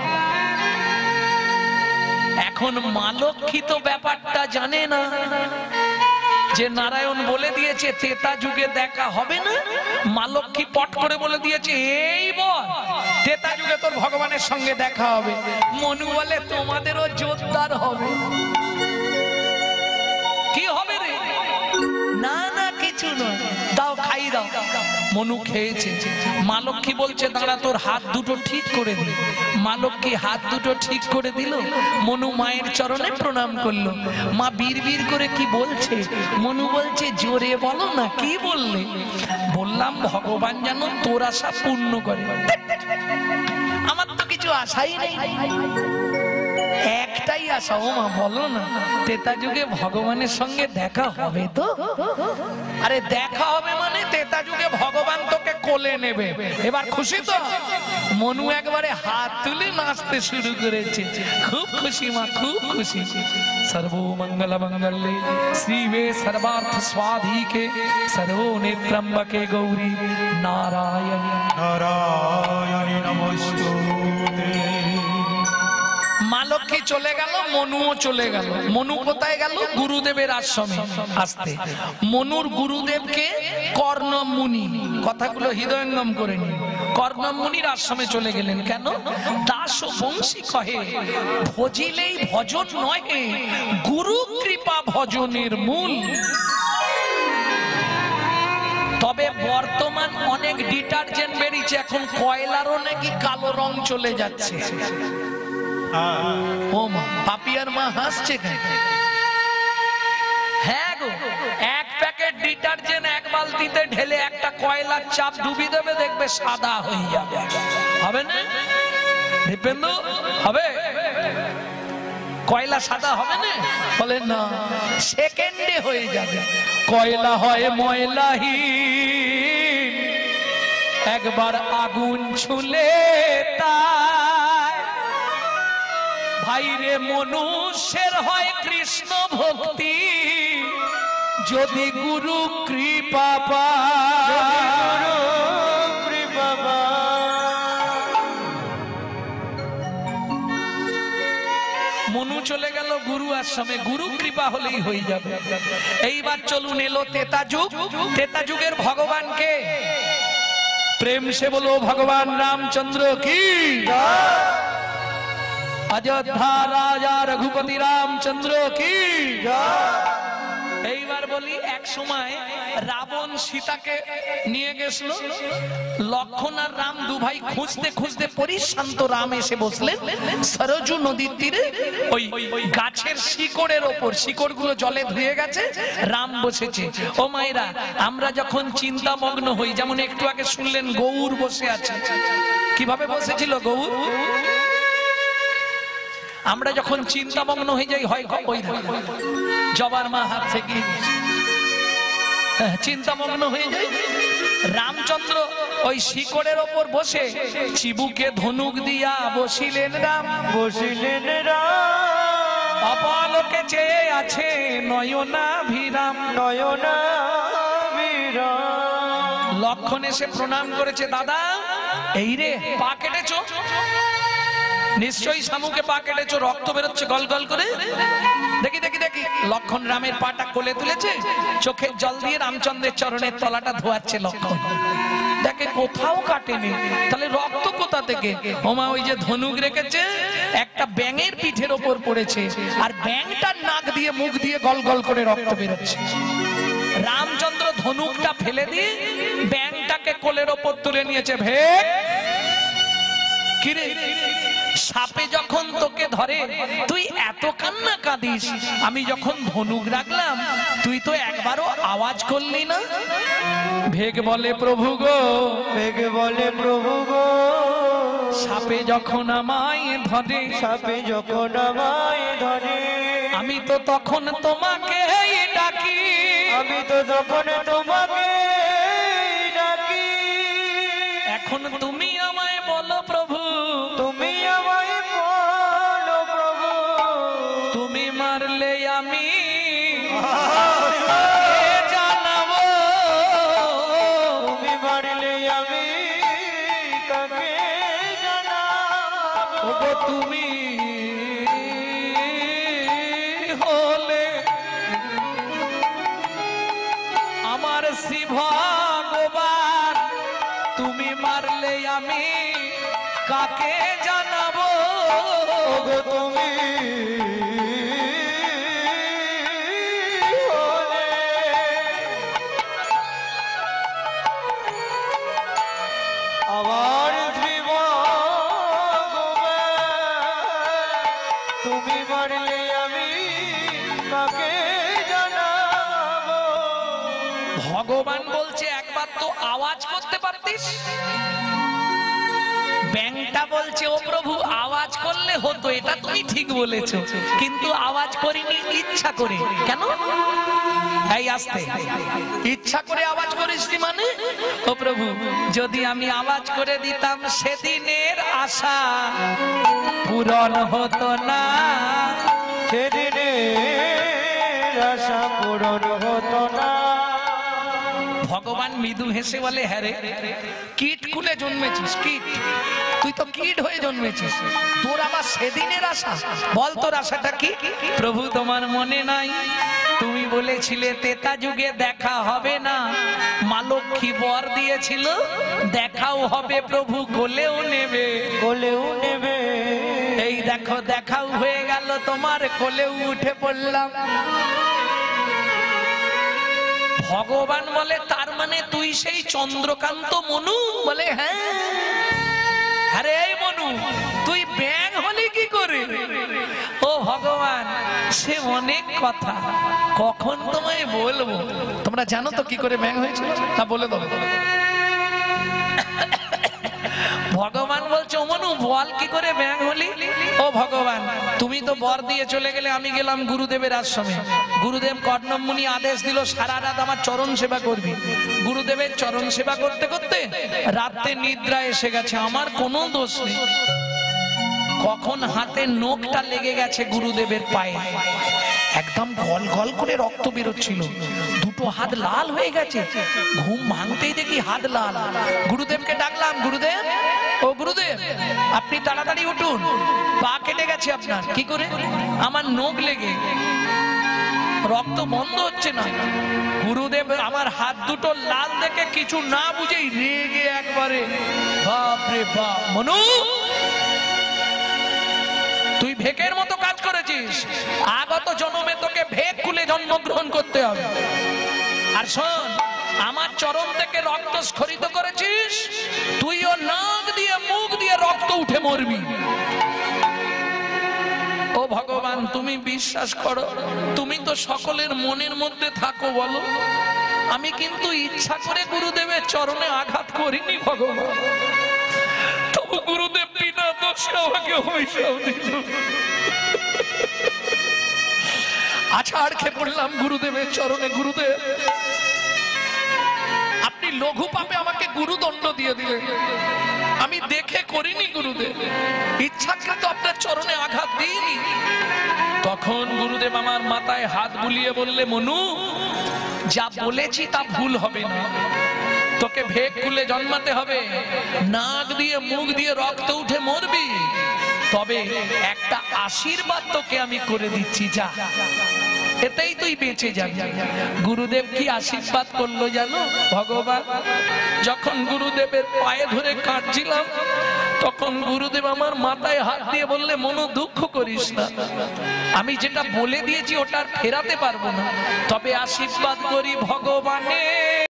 এখন মা লক্ষ্মী তো ব্যাপারটা জানে না, যে নারায়ণ বলে দিয়েছে তেতা যুগে দেখা হবে না। মা লক্ষ্মী পট করে বলে দিয়েছে, এই বল, তেতা যুগে তোর ভগবানের সঙ্গে দেখা হবে। মনু বলে, তোমাদেরও জোরদার হবে। কি হবে রে? না না, কিছু নয়, দাও, খাই দাও। মনু খেয়েছে। মা লক্ষ্মী বলছে, দাঁড়া, তোর হাত দুটো ঠিক করে দিল। মা লক্ষ্মী হাত দুটো ঠিক করে দিল। মনু মায়ের চরণে প্রণাম করলো। মা বীর করে কি বলছে? মনু বলছে, জোরে বলো না, কি বললে? বললাম, ভগবান যেন তোর আশা পূর্ণ করে। আমার তো কিছু আশাই নেই। একটাই আশা, ও মা বলো না তেতা যুগে ভগবানের সঙ্গে দেখা হবে তো? আরে দেখা হবে মানে তেতা যুগে ভগবান তোকে কোলে নেবে, এবার খুশি তো? মনু একবারে হাত তুলে নাচতে শুরু করেছে, খুব খুশি মা, খুব খুশি। সর্বমঙ্গল মঙ্গলে শিবে সর্বার্থ স্বাধিকে সর্বো নেত্রম্বকে গৌরী নারায়ণী নারায়ণী নমস্তুতে। মা লক্ষ্মী চলে গেল, মনুও চলে গেল। মনু কোথায় গেল? গুরুদেবের আশ্রমে। আসতে মনুর গুরুদেবকে কর্ণম মুনি, কথাগুলো হৃদয়ঙ্গম করে নিন। কর্ণম মুনির আশ্রমে চলে গেলেন। কেন? দাস ও বংশী কহে ভজিলেই ভজন নহে, গুরু কৃপা ভজনের মূল। তবে বর্তমান অনেক ডিটারজেন্ট বেরিয়েছে, এখন কয়লারও নাকি কালো রং চলে যাচ্ছে। ও মা, পাপিয়ার মা হাসছে কেন? হ্যাঁ গো, এক প্যাকেট ডিটারজেন্ট এক বালতিতে ঢেলে একটা কয়লার চাপ ডুবি দেবে, দেখবে সাদা হয়ে যাবে। হবে না দীপেন্দু? হবে? কয়লা সাদা হবে না? বলেন না, সেকেন্ডে হয়ে যাবে। কয়লা হয় ময়লাহীন, একবার আগুন ছুলে তাই। ভাইরে মনুষ্যের হয় কৃষ্ণ ভক্তি, যদি গুরু কৃপা পায়। কৃপা মনু চলে গেল গুরু আশ্রমে, গুরু কৃপা হলেই হয়ে যাবে। এইবার চলুন, এলো তেতা যুগ। তেতা যুগের ভগবানকে প্রেম সে বলো ভগবান রামচন্দ্র কি। অযোধ্যা রাজা রঘুপতি রামচন্দ্র কি। এইবার বলি, এক সময় রাবণ সীতাকে নিয়ে গেছিল। লক্ষণ আর রাম দু ভাই খুঁজতে খুঁজতে পরিশান্ত রাম এসে বসলেন সরজু নদীর তীরে, ওই গাছের শিকড়ের ওপর। শিকড়গুলো জলে ধুয়ে গেছে, রাম বসেছে। ও মায়েরা, আমরা যখন চিন্তামগ্ন হই, যেমন একটু আগে শুনলেন গৌর বসে আছে। কিভাবে বসেছিল গৌর? আমরা যখন চিন্তামগ্ন হয়ে যাই, হয় ওই জবার মা হাত থেকে চিন্তামগ্ন হয়ে যাই, রামচন্দ্র ওই শিকড়ের ওপর বসে চিবুকে ধনুক দিয়া বসিলেন রাম। বসিলেন রাম, অপলোকে চেয়ে আছে নয়নাভিরাম। নয়নাভিরাম। লক্ষণ এসে প্রণাম করেছে, দাদা এই রে পা কেটেছো? নিশ্চয়ই শামুকে পা কেটেছো, রক্ত বেরোচ্ছে গল গল করে। দেখি দেখি দেখি। লক্ষণ রামের পাটা কোলে তুলেছে, চোখের জল দিয়ে রামচন্দ্রের চরণের তলাটা ধোয়াচ্ছে লক্ষণ। দেখে কোথাও কাটেনি, তাহলে রক্ত কোথা থেকে? ওমা, ওই যে ধনুক রেখেছে একটা ব্যাঙের পিঠের ওপর পড়েছে, আর ব্যাঙটার নাক দিয়ে মুখ দিয়ে গল গল করে রক্ত বেরোচ্ছে। রামচন্দ্র ধনুকটা ফেলে দিয়ে ব্যাঙটাকে কোলের ওপর তুলে নিয়েছে। ভেক কিরে, সাপে যখন তোকে ধরে তুই এত কান্না কাঁদিস, আমি যখন ধনুক রাখলাম তুই তো একবারও আওয়াজ করলি না। ভেগ বলে প্রভু গো, বেগ বলে প্রভু গো, সাপে যখন আমায় ধরে, সাপে যখন আমায় ধরে, আমি তো তখন তোমাকে ডাকি, আমি তো তখন তোমাকে ডাকি। এখন তুমি আমায় বলো প্রভু, তুমি আমায় বলো প্রভু, তুমি মারলে আমি জানাবো, তুমি মারলে আমি কাকে জানাবো। ওগো তুমি হলে আমার শ্রী ভগবান, তুমি মারলে আমি কাকে জানাবো। ওগো তুমি হলে আমার শ্রী ভগবান, তুমি মারলে আমি কাকে জানাবো। ভগবান বলছে একবার তো আওয়াজ করতে পারতিস। ব্যাংটা বলছে ও প্রভু আওয়াজ করলে হতো, এটা তুমি ঠিক বলেছো, কিন্তু আওয়াজ করিনি ইচ্ছা করে। কেন? এই আসতে ইচ্ছা করে আওয়াজ করিসনি মানে? ও প্রভু, যদি আমি আওয়াজ করে দিতাম সেদিনের আশা পূরণ হতো না, সেদিনের আশা পূরণ হতো না। ভগবান মৃদু হেসে বলে, হ্যাঁ রে, কীট কুলে জন্মেছিস, কীট, তুই তো কীট হয়ে জন্মেছিস, তোর আবার সেদিনের আশা? বল তোর আশাটা কি? প্রভু, তোমার মনে নাই তুমি বলেছিলে তেতা যুগে দেখা হবে না, মা লক্ষ্মী বর দিয়েছিল দেখাও হবে, প্রভু কোলেও নেবে, কোলেও নেবে। এই দেখো দেখাও হয়ে গেল, তোমার কোলেও উঠে পড়লাম। ভগবান বলে, তার মানে তুই সেই চন্দ্রকান্ত মনু? বলে, হ্যাঁ। আরে এই মনু, তুই ব্যাঙ হলি কি করে? ও ভগবান, সে অনেক কথা, কখন তোমায় বলবো। তোমরা জানো তো কি করে ব্যাঙ হয়েছিল? না বলে দেবো। ভগবান বলছে, ও মনু, বল কি করে ব্যাঙ হলি? ও ভগবান, তুমি তো বর দিয়ে চলে গেলে, আমি গেলাম গুরুদেবের আশ্রমে। গুরুদেব কর্ণম মুনি আদেশ দিল সারা রাত আমার চরণ সেবা করবি। গুরুদেবের চরণ সেবা করতে করতে রাতে নিদ্রা এসে গেছে, আমার কোনো দোষ নেই। কখন হাতে নখটা লেগে গেছে গুরুদেবের পায়ে, একদম গল গল করে রক্ত বেরোচ্ছিল, দুটো হাত লাল হয়ে গেছে। ঘুম ভাঙতেই দেখি হাত লাল। গুরুদেবকে ডাকলাম, গুরুদেব, ও গুরুদেব, আপনি তাড়াতাড়ি উঠুন, পা কেটে গেছে আপনার। কি করে? আমার নখ লেগে রক্ত বন্ধ হচ্ছে না। গুরুদেব আমার হাত দুটো লাল দেখে কিছু না বুঝেই রেগে একবারে, বাপ রে বাপ, মনু, তুই ভেকের মতো কাজ করেছিস, আগত জন্মে তোকে ভেক খুলে জন্মগ্রহণ করতে হবে। আর শোন, আমার চরণ থেকে রক্ত স্খলিত করেছিস, তুইও নাক দিয়ে মুখ দিয়ে রক্ত উঠে মরবি। ও ভগবান, তুমি বিশ্বাস করো, তুমি তো সকলের মনের মধ্যে থাকো, বলো। আমি কিন্তু ইচ্ছা করে গুরুদেবের চরণে আঘাত করিনি ভগবান, তবু গুরুদেব বিনা দোষে আমাকে অভিশাপ দিল। আছাড় খেয়ে পড়লাম গুরুদেবের চরণে। গুরুদেব, আপনি লঘু পাপে আমাকে গুরুদণ্ড দিয়ে দিলেন, আমি দেখে করিনি গুরুদেব, ইচ্ছাকৃত আপনার চরণে আঘাত দিইনি। তখন গুরুদেব আমার মাথায় হাত বুলিয়ে বললে, মনু, যা বলেছি তা ভুল হবে না, তোকে ভেক খুলে জন্মাতে হবে, নাক দিয়ে মুখ দিয়ে রক্ত উঠে মরবি, তবে একটা আশীর্বাদ তোকে আমি করে দিচ্ছি, যা, এতেই তুই বেঁচে যাবি। গুরুদেব কি আশীর্বাদ করলো জানো ভগবান? যখন গুরুদেবের পায়ে ধরে কাঁদছিলাম, তখন গুরুদেব আমার মাথায় হাত দিয়ে বললে, মনু, দুঃখ করিস না, আমি যেটা বলে দিয়েছি ওটা আর ফেরাতে পারবো না, তবে আশীর্বাদ করি ভগবানের